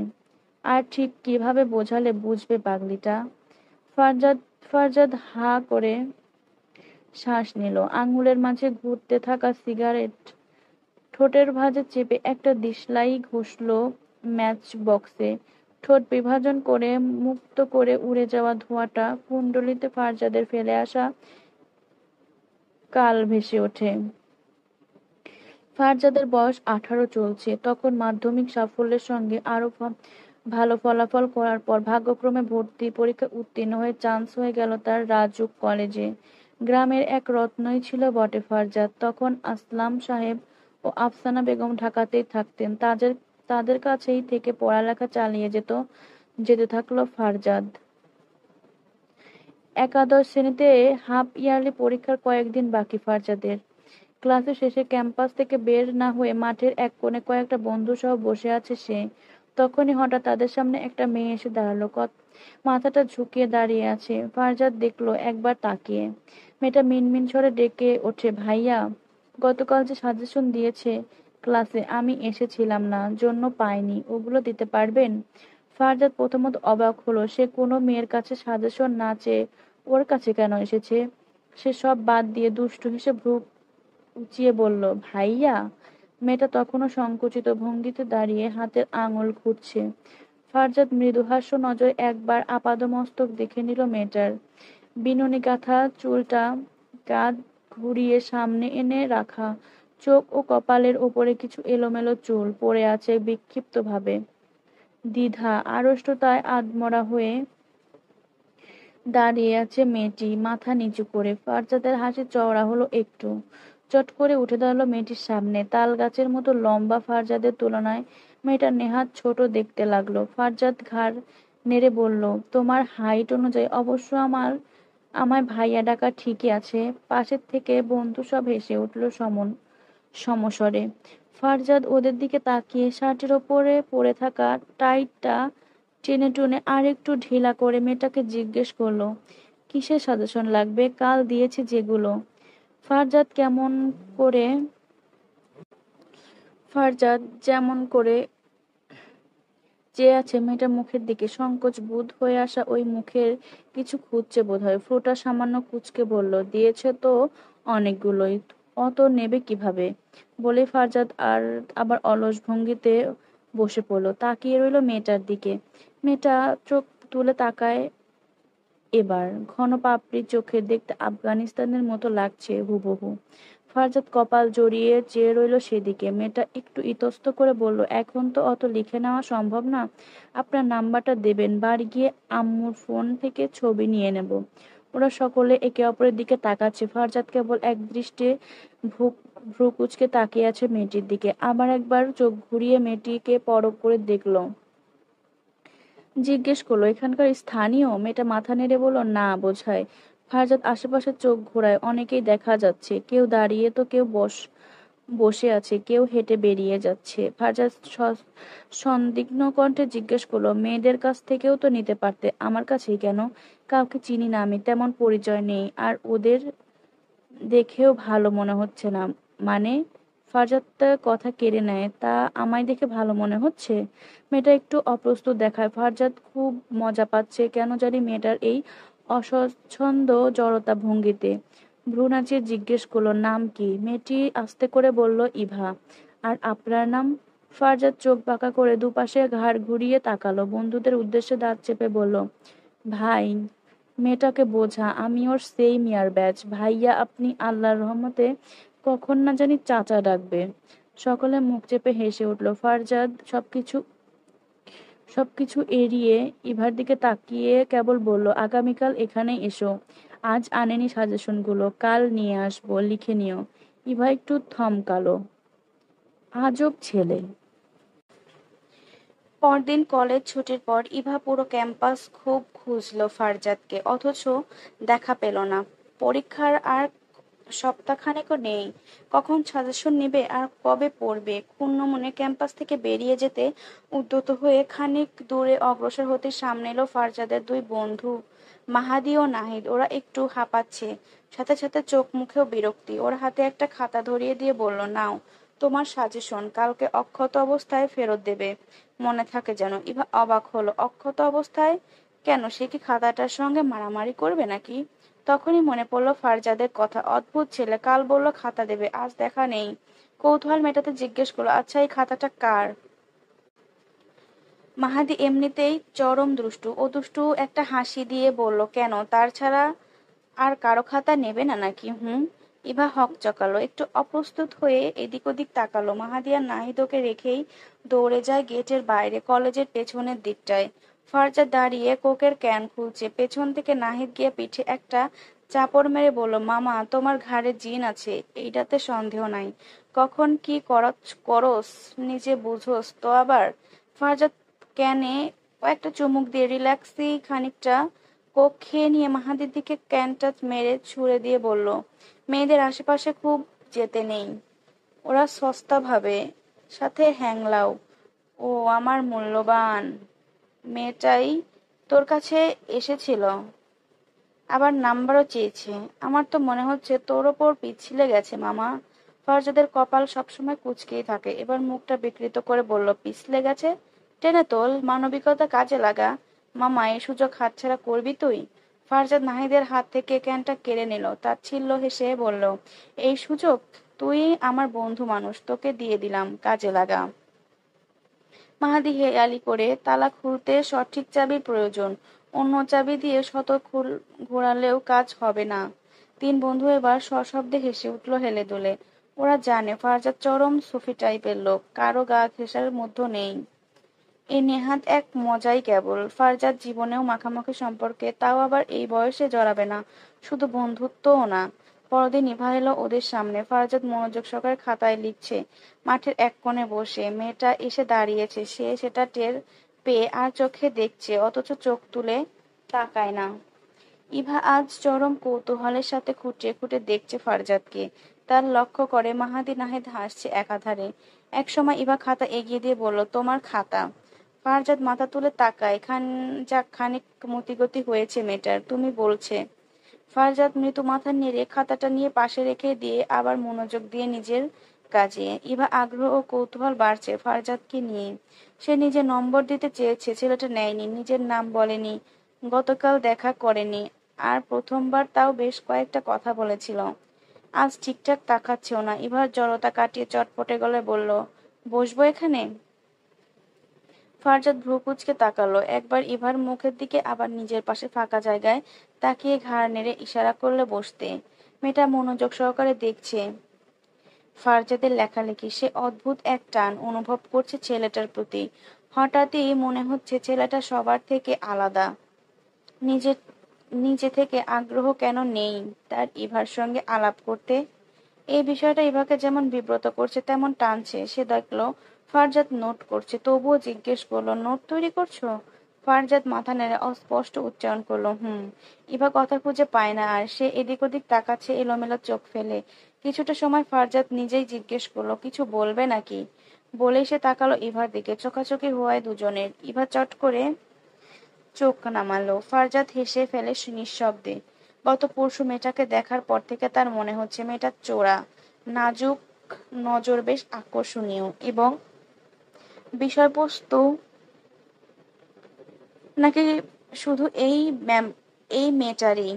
আর ঠিক কিভাবে বোঝালে বুঝবে পাগলিটা? ফারজাদ ফারজাদ হা করে শ্বাস নিল। আঙুলের মাঝে ঘুরতে থাকা সিগারেট ঠোঁটের ভাঁজে চেপে একটা দিশলাই ঘষল ম্যাচ বক্সে। ঠোঁট বিভাজন করে মুক্ত করে উড়ে যাওয়া ধোঁয়াটা কুণ্ডলিতে ফারজাদের ফেলে আসা কাল ভেসে ওঠে। ফারজাদের বয়স 18 চলছে। তখন মাধ্যমিক সাফল্যের সঙ্গে আরো ভালো ফলাফল করার পর ভাগ্যক্রমে ভর্তি পরীক্ষা উত্তীর্ণ হয়ে চান্স হয়ে গেল তার রাজউক কলেজে। গ্রামের এক রত্নই ছিল বটে ফারজাদ। তখন আসলাম সাহেব ও আফসানা বেগম ঢাকাতেই থাকতেন। তাদের কাছেই থেকে পড়ালেখা চালিয়ে যেতে থাকলো ফারজাদ। একাদশ শ্রেণীতে হাফ ইয়ারলি পরীক্ষার কয়েকদিন বাকি ফারজাদের। ক্লাসের শেষে ক্যাম্পাস থেকে বের না হয়ে মাঠের এক কোণে কয়েকটা বন্ধু সহ বসে আছে সে। তখনই হঠাৎ তাদের সামনে একটা মেয়ে এসে দাঁড়ালো। মাথাটা ঝুঁকিয়ে দাঁড়িয়ে আছে। ফারজাদ দেখলো একবার তাকিয়ে। মেয়েটা মিনমিন স্বরে ডেকে ওঠে, ভাইয়া, গতকাল যে সাজেশন দিয়েছে ক্লাসে আমি এসেছিলাম না, জন্য পাইনি, ওগুলো দিতে পারবেন? ফারজাদ প্রথমত অবাক হলো। সে কোনো মেয়ের কাছে সাজেশন না চেয়ে ওর কাছে কেন এসেছে? সে সব বাদ দিয়ে দুষ্টু হেসে ভ্রু উঁচিয়ে বলল, ভাইয়া। মেয়েটা তখনও সংকুচিত ভঙ্গিতে দাঁড়িয়ে হাতের আঙুল খুঁজছে। ফারজাদ মৃদুহাস্য নজরে একবার আপাদমস্তক দেখে নিল মেয়েটার। বিনুনি গাঁথা চুলটা কাঁধ ঘুরিয়ে সামনে এনে রাখা, চোখ ও কপালের ওপরে কিছু এলোমেলো চুল পড়ে আছে বিক্ষিপ্তভাবে। দ্বিধা আড়ষ্টতায় আধমরা হয়ে দাঁড়িয়ে আছে মেয়েটি, মাথা নিচু করে। ফারজাদের হাসি চওড়া হলো একটু। চট করে উঠে দাঁড়ালো মেয়েটির সামনে। তাল গাছের মতো লম্বা ফারজাদের তুলনায় মেয়েটা নেহাত ছোট দেখতে লাগলো। ফারজাদ ঘাড় নেড়ে বলল, তোমার হাইট অনুযায়ী অবশ্য আমায় ভাইয়া ডাকা ঠিকই আছে। পাশের থেকে বন্ধু সব হেসে উঠল সমস্বরে। ফারজাদ ওদের দিকে তাকিয়ে শার্টের ওপরে পরে থাকা টাইটটা টেনে টুনে আর একটু ঢিলা করে মেয়েটাকে জিজ্ঞেস করলো, কিসের সাজেশন লাগবে? কাল দিয়েছে যেগুলো। ফারজাদ কেমন করে ফারজাদ যেমন করে চেয়ে আছে মেয়েটার মুখের দিকে, সংকোচ বোধ হয়ে আসা ওই মুখের কিছু খুঁজছে বোধহয়। ফ্রুটা সামান্য কুঁচকে বলল, দিয়েছে তো অনেকগুলোই, অত নেবে কিভাবে? বলে ফারজাদ আবার অলস ভঙ্গিতে বসে পড়লো, তাকিয়ে রইল মেয়েটার দিকে। মেয়েটা চোখ তুলে তাকায় এবার। ঘন পাপড়ি চোখে দেখতে আফগানিস্তানের মতো লাগছে হুবহু। ফারজাদ কপাল জড়িয়ে চেয়ে রইল সেদিকে। মেয়েটা একটু ইতস্ত করে বলল, এখন তো অত লিখে নেওয়া সম্ভব না। আপনার নাম্বারটা দেবেন, বাড়ি গিয়ে আম্মুর ফোন থেকে ছবি নিয়ে নেব। ওরা সকলে একে অপরের দিকে তাকাচ্ছে। ফারজাদ কেবল এক দৃষ্টে ভ্রু কুঁচকে তাকিয়ে আছে মেয়েটির দিকে। আবার একবার চোখ ঘুরিয়ে মেয়েটিকে পরখ করে দেখলো। জিজ্ঞেস করলো, এখানকার স্থানীয়? মেয়েটা মাথা নেড়ে বলল, না বোঝায়। ফারজাদ আশেপাশে চোখ ঘোরায়। অনেকেই দেখা যাচ্ছে, কেউ দাঁড়িয়ে তো কেউ বসে আছে, কেউ হেঁটে বেরিয়ে যাচ্ছে। ফারজাদ সন্দিগ্ধ কণ্ঠে জিজ্ঞেস করলো, মেয়েদের কাছ থেকেও তো নিতে পারতে, আমার কাছেই কেন? কাউকে চিনি না আমি, তেমন পরিচয় নেই, আর ওদের দেখেও ভালো মনে হচ্ছে না। মানে? ফারজাদ তার কথা কেড়ে নেয়, তা আমায় দেখে ভালো মনে হচ্ছে? মেয়েটা একটু অপ্রস্তুত দেখায়। ফারজাদ খুব মজা পাচ্ছে কেন জানি মেয়েটার এই অস্বচ্ছন্দ জড়তা ভঙ্গিতে। ভ্রু নাচিয়ে জিজ্ঞেস করলো, নাম কি? মেয়েটি আস্তে করে বলল, ইভা। আর আপনার নাম? ফারজাদ চোখ বাঁকা করে দুপাশে ঘাড় ঘুরিয়ে তাকালো, বন্ধুদের উদ্দেশ্যে দাঁত চেপে বলল, ভাই। মেয়েটাকে বোঝা, আমি ওর সেম ইয়ার ব্যাচ। ভাইয়া আপনি? আল্লাহর রহমতে কখন না জানি চাচা ডাকবে। সকলে মুখ চেপে হেসে উঠল। ফারজাদ সবকিছু এড়িয়ে ইভার দিকে তাকিয়ে কেবল বলল, আগামীকাল এখানে এসো। আজ আনেনি সাজেশনগুলো, কাল নিয়ে আসবো, লিখে নিও। ইভা একটু থমকালো। আজব ছেলে। পরদিন কলেজ ছুটির পর ইভা পুরো ক্যাম্পাস খুব খুঁজল ফারজাদকে, অথচ দেখা পেল না। পরীক্ষার আর সপ্তাহখানেকও নেই। কখন সাজেশন নিবে আর কবে পড়বে? ক্ষুণ্ণ মনে ক্যাম্পাস থেকে বেরিয়ে যেতে উদ্যত হয়ে খানিক দূরে অগ্রসর হতে সামনে এলো ফারজাদের দুই বন্ধু, মাহাদি ও নাহিদ। ওরা একটু হাঁপাচ্ছে, সাথে সাথে চোখ মুখেও বিরক্তি। ওর হাতে একটা খাতা ধরিয়ে দিয়ে বলল, নাও তোমার সাজেশন, কালকে অক্ষত অবস্থায় ফেরত দেবে, মনে থাকে যেন। ইভা অবাক হলো, অক্ষত অবস্থায় কেন? সে কি খাতাটার সঙ্গে মারামারি করবে নাকি? তখনই মনে পড়লো ফারজাদের কথা। অদ্ভুত ছেলে, কাল বলল খাতা দেবে, আজ দেখা নেই। কৌতূহল মেটাতে জিজ্ঞেস করলো, আচ্ছা এই খাতাটা কার? মাহাদি এমনিতেই চরম দুষ্টু, ও দুষ্টু একটা হাসি দিয়ে বলল, কেন, তার ছাড়া আর কারো খাতা নেবে না নাকি? হুম। ইভা হকচকালো, একটু অপ্রস্তুত হয়ে এদিক ওদিক তাকালো। মাহাদি আর নাহিদ ওকে রেখেই দৌড়ে যায় গেটের বাইরে, কলেজের পেছনের দিকটায়। ফারজাদ দাঁড়িয়ে কোকের ক্যান খুলছে। পেছন থেকে নাহিদ গিয়ে পিঠে একটা চাপড় মেরে বলল, মামা তোমার ঘাড়ে জিন আছে, এইটাতে সন্দেহ নাই। কখন কি করস নিজে বুঝোস তো আবার। ফারজাদ ক্যানে কয়েকটা চুমুক দিয়ে রিল্যাক্সি খানিকটা কোক খেয়ে নিয়ে মাহাদির দিকে ক্যানটা মেরে ছুঁড়ে দিয়ে বলল, মেয়েদের আশেপাশে খুব যেতে নেই, ওরা সস্তা ভাবে, সাথে হ্যাংলাও। ও আমার মূল্যবান। মেয়েটাই তোর কাছে এসেছিল, আবার নাম্বারও চেয়েছে। আমার তো মনে হচ্ছে তোর ওপর পিছলে গেছে মামা। ফারজাদের কপাল সবসময় কুঁচকেই থাকে। এবার মুখটা বিকৃত করে বলল, পিছলে গেছে? টেনে তোল, মানবিকতা কাজে লাগা। মামা এই সুযোগ হাতছাড়া করবি তুই? ফারজাদ নাহিদের হাত থেকে ক্যানটা কেড়ে নিল। তাচ্ছিল্য হেসে বলল, এই সুযোগ তুই আমার বন্ধু মানুষ, তোকে দিয়ে দিলাম, কাজে লাগা। মাহাদি হেয়ালি করে তালা খুলতে সঠিক চাবির প্রয়োজন, অন্য চাবি দিয়ে শত ঘোরালেও কাজ হবে না। তিন বন্ধু এবার সশব্দে হেসে উঠল হেলে দুলে। ওরা জানে ফারজাদ চরম সুফি টাইপের লোক, কারো গা ঘেঁষার মধ্যে নেই। এ নেহাত এক মজাই কেবল। ফারজাদ জীবনেও মাখামাখি সম্পর্কে, তাও আবার এই বয়সে জড়াবে না। শুধু বন্ধুত্বও না। পরদিন ইভা এলো ওদের সামনে। ফারজাদ মনোযোগ সহকারে খাতায় লিখছে। মাঠের এক কোণে বসে মেয়েটা এসে দাঁড়িয়েছে, সে সেটা টের পেয়ে আর চোখে দেখছে, অথচ চোখ তুলে তাকায় না। ইভা আজ চরম কৌতূহলের সাথে খুঁটিয়ে খুঁটিয়ে দেখছে ফারজাদকে। তার লক্ষ্য করে মাহাদি নাহিদ হাসছে একাধারে। একসময় ইভা খাতা এগিয়ে দিয়ে বলল, তোমার খাতা। ফারজাদ মাথা তুলে তাকায়। যাক, খানিক মতিগতি হয়েছে মেয়েটার, তুমি বলছে। ফারজাদ মৃদু মাথা নেড়ে খাতাটা নিয়ে পাশে রেখে দিয়ে আবার মনোযোগ দিয়ে নিজের কাজে। ইভা আগ্রহ ও কৌতূহল বাড়ছে ফারজাদকে নিয়ে। সে নিজে নম্বর দিতে চেয়েছে, ছেলেটা নেয়নি, নিজের নাম বলেনি, গতকাল দেখা করেনি, আর প্রথমবার তাও বেশ কয়েকটা কথা বলেছিল। আজ ঠিকঠাক তাকাচ্ছেও না। ইভার জড়তা কাটিয়ে চটপটে গলায় বলল, বসবো এখানে? ফারজাদ ভ্রু কুঁচকে তাকালো, একবার ইভার মুখের দিকে, আবার নিজের পাশে ফাঁকা জায়গায় তাকিয়ে ঘাড় নেড়ে ইশারা করলে বসতে। মেয়েটা মনোযোগ সহকারে দেখছে ফারজাদের লেখালেখি। সে অদ্ভুত এক টান অনুভব করছে ছেলেটার প্রতি। হঠাৎই মনে হচ্ছে ছেলেটা সবার থেকে আলাদা। নিজে নিজে থেকে আগ্রহ কেন নেই তার ইভার সঙ্গে আলাপ করতে? এই বিষয়টা ইভাকে যেমন বিব্রত করছে তেমন টানছে। সে দেখলো ফারজাদ নোট করছে, তবুও জিজ্ঞেস করলো, নোট তৈরি করছো? ফারজাদ মাথা নেড়ে অস্পষ্ট উচ্চারণ করলো, হুম। ইভা কথা খুঁজে পায় না আর। সে এদিক ওদিক তাকাচ্ছে এলোমেলো চোখ ফেলে। কিছুটা সময় ফারজাদ নিজেই জিজ্ঞেস করলো, কিছু বলবে নাকি? বলেই সে তাকালো ইভার দিকে। চোখাচোখি হওয়ায় দুজনের। ইভা চট করে চোখ নামালো। ফারজাদ হেসে ফেলে নিঃশব্দে। গত পরশু মেয়েটাকে দেখার পর থেকে তার মনে হচ্ছে মেয়েটার চোরা, নাজুক নজর বেশ আকর্ষণীয়, এবং বিষয়বস্তু নাকি শুধু এই মেয়েটারই।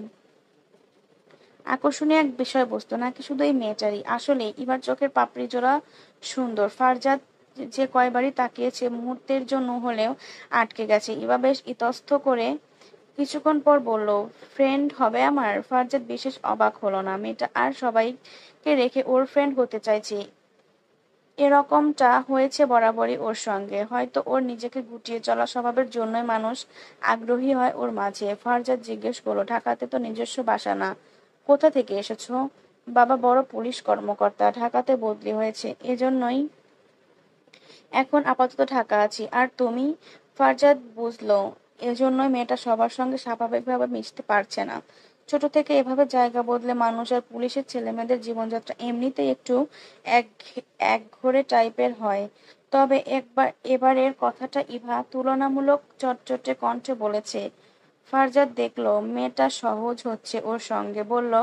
আকর্ষণীয় এক বিষয়বস্তু নাকি শুধু এই মেয়েটারই? আসলে এবার চোখের পাপড়ি জোড়া সুন্দর। ফারজাদ যে কয়বারই তাকিয়েছে, মুহূর্তের জন্য হলেও আটকে গেছে। ইভা বেশ ইতস্ত করে কিছুক্ষণ পর বলল, ফ্রেন্ড হবে আমার? ফারজাদ বিশেষ অবাক হলো না। মেয়েটা আর সবাইকে রেখে ওর ফ্রেন্ড হতে চাইছে, এরকমটা হয়েছে বরাবরই ওর সঙ্গে। হয়তো ওর নিজেকে গুটিয়ে চলা স্বভাবের জন্যই মানুষ আগ্রহী হয় ওর মাঝে। ফারজাদ জিজ্ঞেস করলো, ঢাকাতে তো নিজস্ব বাসা না, কোথা থেকে এসেছো? বাবা বড় পুলিশ কর্মকর্তা, ঢাকাতে বদলি হয়েছে, এজন্যই এখন আপাতত ঢাকা আছি। আর তুমি? ফারজাদ বুঝলো এজন্যই মেয়েটা সবার সঙ্গে স্বাভাবিকভাবে মিশতে পারছে না। ছোট থেকে এভাবে জায়গা বদলে মানুষ আর পুলিশের ছেলেমেয়েদের জীবনযাত্রা এমনিতেই একটু এক একঘরে টাইপের হয়। তবে এবারের কথাটা ইভা তুলনামূলক চটচটে কণ্ঠে বলেছে। ফারজাদ দেখলো মেয়েটা সহজ হচ্ছে ওর সঙ্গে। বলল,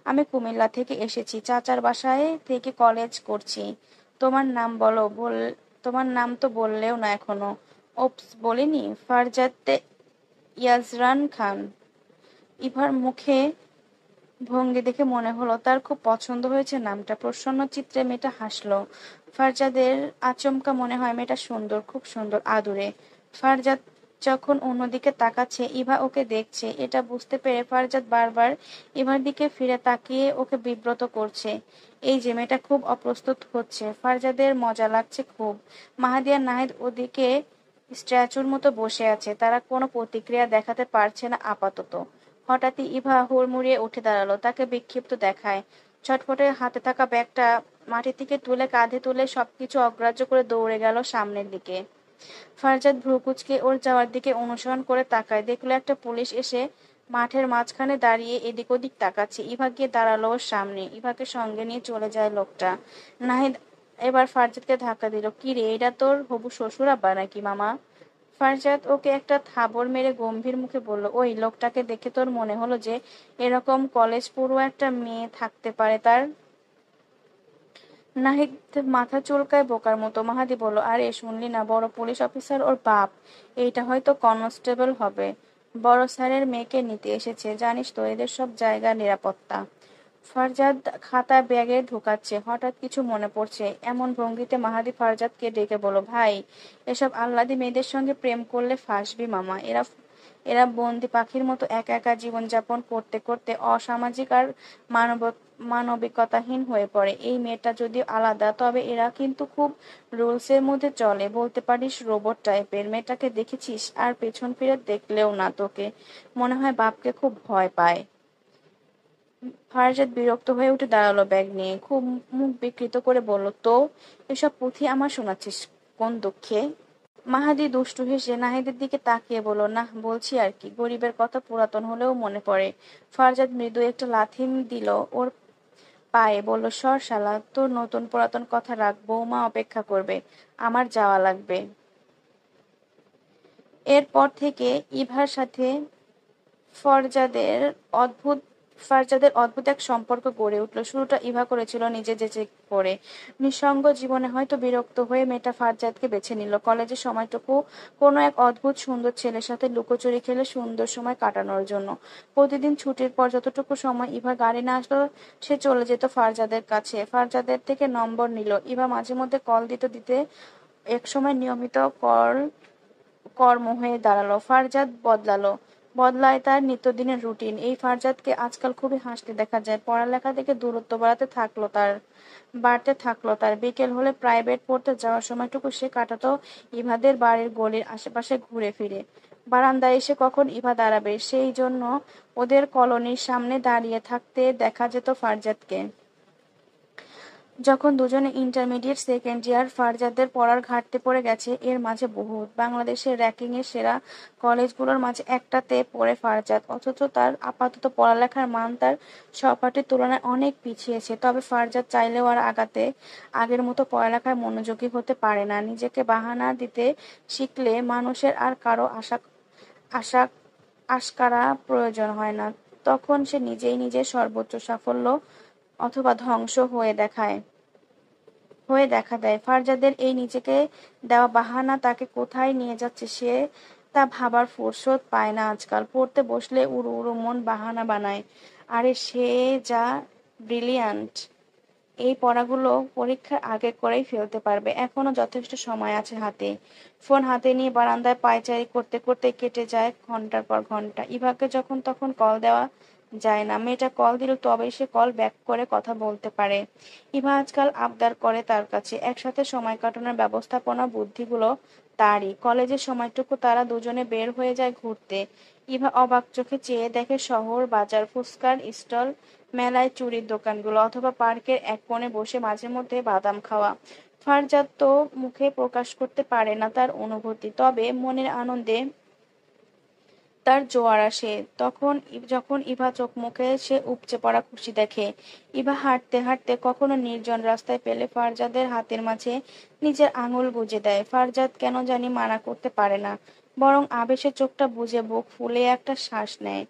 আমি কুমিল্লা থেকে এসেছি, চাচার বাসায় থেকে কলেজ করছি। তোমার নাম বলো। তোমার নাম তো বললেও না এখনো। ওপস, বলিনি। ফারজাদ ইয়াজরান খান। ইভার মুখে ভঙ্গি দেখে মনে হলো তার খুব পছন্দ হয়েছে নামটা। প্রসন্ন চিত্রে মেয়েটা হাসলো। ফারজাদের আচমকা মনে হয় মেয়েটা সুন্দর, খুব সুন্দর, আদুরে। ফারজাদ যখন অন্যদিকে তাকাচ্ছে, ইভা ওকে দেখছে, এটা বুঝতে পেরে ফারজাদ বারবার ইভার দিকে ফিরে তাকিয়ে ওকে বিব্রত করছে। এই যে মেয়েটা খুব অপ্রস্তুত হচ্ছে। ফারজাদের মজা লাগছে খুব। মাহাদি আর নাহিদ ওদিকে স্ট্যাচুর মতো বসে আছে। তারা কোনো প্রতিক্রিয়া দেখাতে পারছে না আপাতত। হঠাৎই ইভা হুড়মুড়িয়ে উঠে দাঁড়ালো। তাকে বিক্ষিপ্ত দেখায়। ছটফটে হাতে থাকা ব্যাগটা মাটি থেকে তুলে কাঁধে তুলে সবকিছু অগ্রাহ্য করে দৌড়ে গেল সামনের দিকে। ফারজাদ ভ্রু কুঁচকে ওর যাওয়ার দিকে অনুসরণ করে তাকায়। দেখলো একটা পুলিশ এসে মাঠের মাঝখানে দাঁড়িয়ে এদিক ওদিক তাকাচ্ছে। ইভা গিয়ে দাঁড়ালো ওর সামনে। ইভাকে সঙ্গে নিয়ে চলে যায় লোকটা। নাহিদ এবার ফারজাদকে ধাক্কা দিল। কি রে, এটা তোর হবু শ্বশুর আব্বা নাকি মামা? ফারজাদ ওকে একটা থাবড় মেরে গম্ভীর মুখে বলল, ওই লোকটাকে দেখে তোর মনে হলো যে এরকম কলেজ পড়ুয়া একটা মেয়ে থাকতে পারে তার? নাহিদ মাথা চুলকায় বোকার মতো। মাহাদি বলল, আরে শুনলি না, বড় পুলিশ অফিসার ওর বাপ। এইটা হয়তো কনস্টেবল হবে। বড় স্যারের মেয়েকে নিতে এসেছে। জানিস তো এদের সব জায়গা নিরাপত্তা। ফারজাদ খাতা ব্যাগে ঢোকাচ্ছে, হঠাৎ কিছু মনে পড়ছে। এমন ভঙ্গিতে মাহাদি ফারজাদকে ডেকে বলল, ভাই, এসব আহ্লাদি মেয়েদের সঙ্গে প্রেম করলে ফাঁসবি মামা। এরা এরা বন্দি পাখির মতো একা একা জীবনযাপন করতে করতে অসামাজিক আর মানব মানবিকতাহীন হয়ে পড়ে। এই মেয়েটা যদিও আলাদা, তবে এরা কিন্তু খুব রুলসের মধ্যে চলে, বলতে পারিস রোবট টাইপের। মেয়েটাকে দেখেছিস? আর পেছন ফিরে দেখলেও না তোকে, মনে হয় বাপকে খুব ভয় পায়। ফারজাদ বিরক্ত হয়ে উঠে দাঁড়ালো ব্যাগ নিয়ে, খুব মুখ বিকৃত করে বলল, তো এসব পুঁথি আমার শোনাচ্ছিস কোন দুঃখে? মাহাদি দুষ্টু হেসে নাহিদের দিকে তাকিয়ে বলল, না, বলছি আর কি, গরিবের কথা পুরাতন হলেও মনে পড়ে। ফারজাদ মৃদু একটা লাথি দিল ওর পায়ে, বলল, সর শালা, তোর নতুন পুরাতন কথা রাখ, বৌমা অপেক্ষা করবে, আমার যাওয়া লাগবে। এরপর থেকে ইভার সাথে ফরজাদের অদ্ভুত ফারজাদের অদ্ভুত এক সম্পর্ক গড়ে উঠল। শুরুটা ইভা করেছিল নিজে যেচে করে। নিঃসঙ্গ জীবনে হয়তো বিরক্ত হয়ে মেয়েটা ফারজাদকে বেছে নিল। কলেজের সময়টুকু কোনো এক অদ্ভুত সুন্দর ছেলের সাথে লুকোচুরি খেলে সুন্দর সময় কাটানোর জন্য। প্রতিদিন ছুটির পর যতটুকু সময় ইভা গাড়ি না আসলো, সে চলে যেত ফারজাদের কাছে। ফারজাদের থেকে নম্বর নিল। ইভা মাঝে মধ্যে কল দিতে দিতে একসময় নিয়মিত কর্ম হয়ে দাঁড়ালো। ফারজাদ বদলায় তার নিত্যদিনের রুটিন। এই ফারজাদকে আজকাল খুবই হাসতে দেখা যায়। পড়ালেখা থেকে দূরত্ব বাড়তে থাকলো তার। বিকেল হলে প্রাইভেট পড়তে যাওয়ার সময়টুকু সে কাটাতো ইভাদের বাড়ির গলির আশেপাশে ঘুরে ফিরে। বারান্দায় এসে কখন ইভা দাঁড়াবে, সেই জন্য ওদের কলোনির সামনে দাঁড়িয়ে থাকতে দেখা যেত ফারজাদকে। যখন দুজনে ইন্টারমিডিয়েট সেকেন্ড ইয়ার, ফারজাদের পড়ার ঘাটতি পড়ে গেছে এর মাঝে বহুত। বাংলাদেশের র্যাঙ্কিংয়ের সেরা কলেজগুলোর মাঝে একটাতে পড়ে ফারজাদ, অথচ তার আপাতত পড়ালেখার মান তার সহপাঠীর তুলনায় অনেক পিছিয়েছে। তবে ফারজাদ চাইলেও আর আগের মতো পড়ালেখায় মনোযোগী হতে পারে না। নিজেকে বাহানা দিতে শিখলে মানুষের আর কারো আশা আশকারা প্রয়োজন হয় না। তখন সে নিজেই নিজের সর্বোচ্চ সাফল্য অথবা ধ্বংস হয়ে দেখা দেয়। ফারজাদের এই নিজেকে দেওয়া বাহানা তাকে কোথায় নিয়ে যাচ্ছে সে তা ভাবার ফুরসত পায় না আজকাল। পড়তে বসলে উড়ু উড়ু মন বাহানা বানায়, আরে সে যা ব্রিলিয়ান্ট, এই পড়াগুলো পরীক্ষার আগে করেই ফেলতে পারবে, এখনো যথেষ্ট সময় আছে হাতে। ফোন হাতে নিয়ে বারান্দায় পায়চারি করতে করতে কেটে যায় ঘন্টার পর ঘন্টা। ইভাকে যখন তখন কল দেওয়া যায় না। মেয়েটা কল দিল তবেই সে কল ব্যাক করে কথা বলতে পারে। ইভা আজকাল আবদার করে তার কাছে। একসাথে সময় কাটানোর ব্যবস্থাপনা বুদ্ধিগুলো তারই। কলেজের সময়টুকু তারা দুজনে বের হয়ে যায় ঘুরতে। ইভা অবাক চোখে চেয়ে দেখে শহর, বাজার, ফুচকার স্টল, মেলায় চুড়ির দোকানগুলো, অথবা পার্কের এক কোণে বসে মাঝে মধ্যে বাদাম খাওয়া। ফারজাদ তো মুখে প্রকাশ করতে পারে না তার অনুভূতি, তবে মনের আনন্দে তার জোয়ার আসে যখন ইভা চোখ মুখে সে উপচে পড়া খুশি দেখে। ইভা হাঁটতে হাঁটতে কখনো নির্জন রাস্তায় পেলে ফারজাদের হাতের মাঝে নিজের আঙুল গুজে দেয়। ফারজাদ কেন জানি মানা করতে পারে না, বরং আবেশে চোখটা বুজে বুক ফুলে একটা শ্বাস নেয়।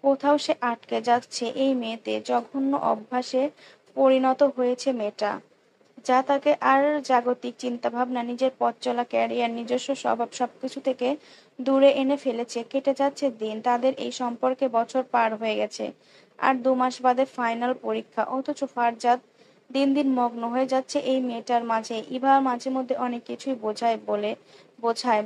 কোথাও সে আটকে যাচ্ছে এই মেয়েতে। জঘন্য অভ্যাসে পরিণত হয়েছে মেয়েটা, যা তাকে আর জাগতিক চিন্তাভাবনা, নিজের পথ চলা, ক্যারিয়ার, নিজস্ব স্বভাব সবকিছু থেকে দূরে এনে ফেলেছে। কেটে যাচ্ছে দিন, তাদের এই সম্পর্কে বছর পার হয়ে গেছে। আর 2 মাস বাদে ফাইনাল পরীক্ষা, অথচ ফারজাদ দিন দিন মগ্ন হয়ে যাচ্ছে এই মেয়েটার মাঝে। ইভা মাঝে মধ্যে অনেক কিছুই বোঝায়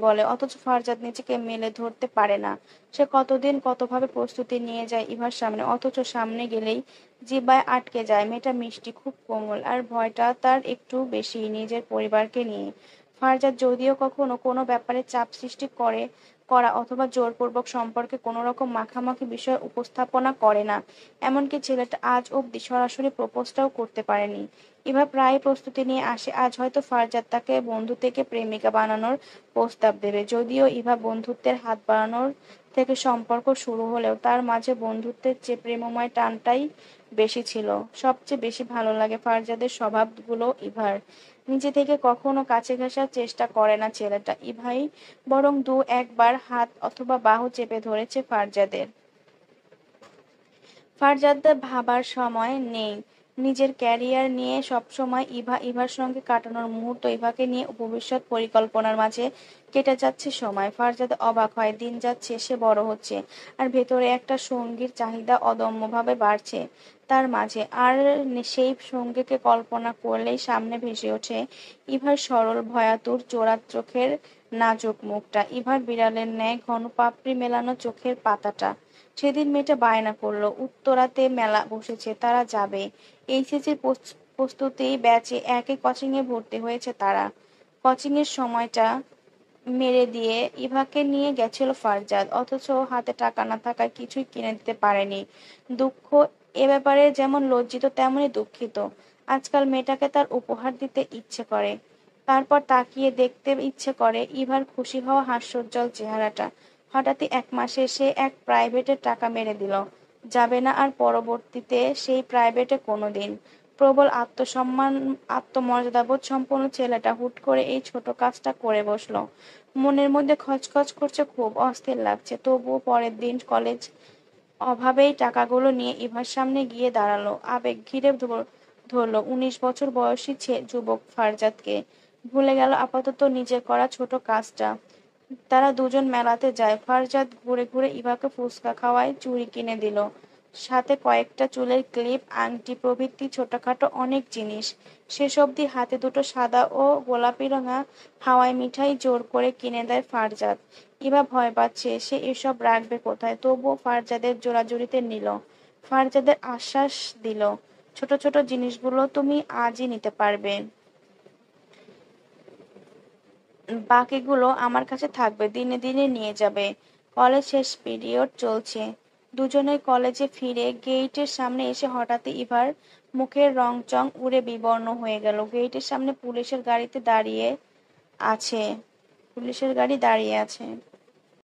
বলে, অথচ ফারজাদ নিজেকে মেলে ধরতে পারে না। সে কতদিন কতভাবে প্রস্তুতি নিয়ে যায় ইভার সামনে, অথচ সামনে গেলেই জিহ্বায় আটকে যায়। মেয়েটা মিষ্টি, খুব কোমল, আর ভয়টা তার একটু বেশি নিজের পরিবারকে নিয়ে। ফারজাদ যদিও কখনো কোনো ব্যাপারে চাপ সৃষ্টি করা অথবা জোরপূর্বক সম্পর্কে কোনো রকম মাখামাখি বিষয় উপস্থাপনা করে না। এমনকি ছেলেটা আজ অবধি সরাসরি প্রপোজটাও করতে পারেনি। ইভা প্রায় প্রস্তুতি নিয়ে আসে, আজ হয়তো ফারজাদ তাকে বন্ধু থেকে প্রেমিকা বানানোর প্রস্তাব দেবে। যদিও ইভা বন্ধুত্বের হাত বাড়ানোর থেকে সম্পর্ক শুরু হলেও তার মাঝে বন্ধুত্বের চেয়ে প্রেমময় টানটাই বেশি ছিল। সবচেয়ে বেশি ভালো লাগে ফারজাদের স্বভাবগুলো ইভার। নিজে থেকে কখনো কাছে ঘেঁষার চেষ্টা করে না ছেলেটা, ইভাই বরং 2-1 বার হাত অথবা বাহু চেপে ধরেছে ফারজাদের। ফারজাদা ভাবার সময় নেই, নিজের ক্যারিয়ার নিয়ে সবসময় ইভার সঙ্গে কাটানোর মুহূর্ত, ইভাকে নিয়ে ভবিষ্যৎ পরিকল্পনার মাঝে কেটে যাচ্ছে সময়। ফারজাদ অবাক হয়, দিন যাচ্ছে, সে বড় হচ্ছে, আর ভেতরে একটা সঙ্গীর চাহিদা অদম্যভাবে বাড়ছে তার মাঝে। আর সেই সঙ্গীকে কল্পনা করলেই সামনে ভেসে ওঠে ইভার সরল ভয়াতুর চোরা চোখের নাজুক মুখটা, ইভার বিড়ালের ন্যায় ঘন পাপড়ি মেলানো চোখের পাতাটা। সেদিন মেয়েটা বায়না করলো, উত্তরাতে মেলা বসেছে, তারা যাবে। এইচএসসির প্রস্তুতি ব্যাচে একই কোচিংয়ে ভর্তি হয়েছে তারা। কোচিংয়ের সময়টা মেরে দিয়ে ইভাকে নিয়ে গেছিল ফারজাদ, অথচ হাতে টাকা না থাকায় কিছুই কিনে দিতে পারেনি। দুঃখ এ ব্যাপারে যেমন লজ্জিত তেমনই দুঃখিত। আজকাল মেয়েটাকে তার উপহার দিতে ইচ্ছে করে, তারপর তাকিয়ে দেখতে ইচ্ছে করে ইভার খুশি হওয়া হাস্যোজ্জ্বল চেহারাটা। হঠাৎই 1 মাসে সে এক প্রাইভেটে টাকা মেরে দিল, যাবে না আর পরবর্তীতে সেই প্রাইভেটে কোনোদিন। প্রবল আত্মসম্মান, আত্মমর্যাদাবোধ সম্পন্ন ছেলেটা হুট করে এই ছোট কাজটা করে বসলো। মনের মধ্যে খচখচ করছে, খুব অস্থির লাগছে। তবুও পরের দিন কলেজ অভাবেই টাকাগুলো নিয়ে ইভার সামনে গিয়ে দাঁড়ালো। আবেগ ঘিরে ধরলো 19 বছর বয়সী যুবক ফারজাদকে। ভুলে গেল আপাতত নিজের করা ছোট কাজটা। তারা দুজন মেলাতে যায়। ফারজাদ ঘুরে ঘুরে ইভাকে ফুচকা খাওয়ায়, চুড়ি কিনে দিল, সাথে কয়েকটা চুলের ক্লিপ, আংটি প্রভৃতি ছোটখাটো অনেক জিনিস। শেষ অবধি হাতে দুটো সাদা ও গোলাপি রঙা হাওয়াই মিঠাই জোর করে কিনে দেয় ফারজাদ। ইভা ভয় পাচ্ছে, সে এসব রাখবে কোথায়, তবুও ফারজাদের জোরাজুরিতে নিল। ফারজাদের আশ্বাস দিল, ছোট ছোট জিনিসগুলো তুমি আজই নিতে পারবে, বাকিগুলো আমার কাছে থাকবে, দিনে দিনে নিয়ে যাবে। কলেজ শেষ পিরিয়ড চলছে। দুজনের কলেজে ফিরে গেইটের সামনে এসে হঠাৎই ইভার মুখের রংচং উড়ে বিবর্ণ হয়ে গেল। গেইটের সামনে পুলিশের গাড়ি দাঁড়িয়ে আছে।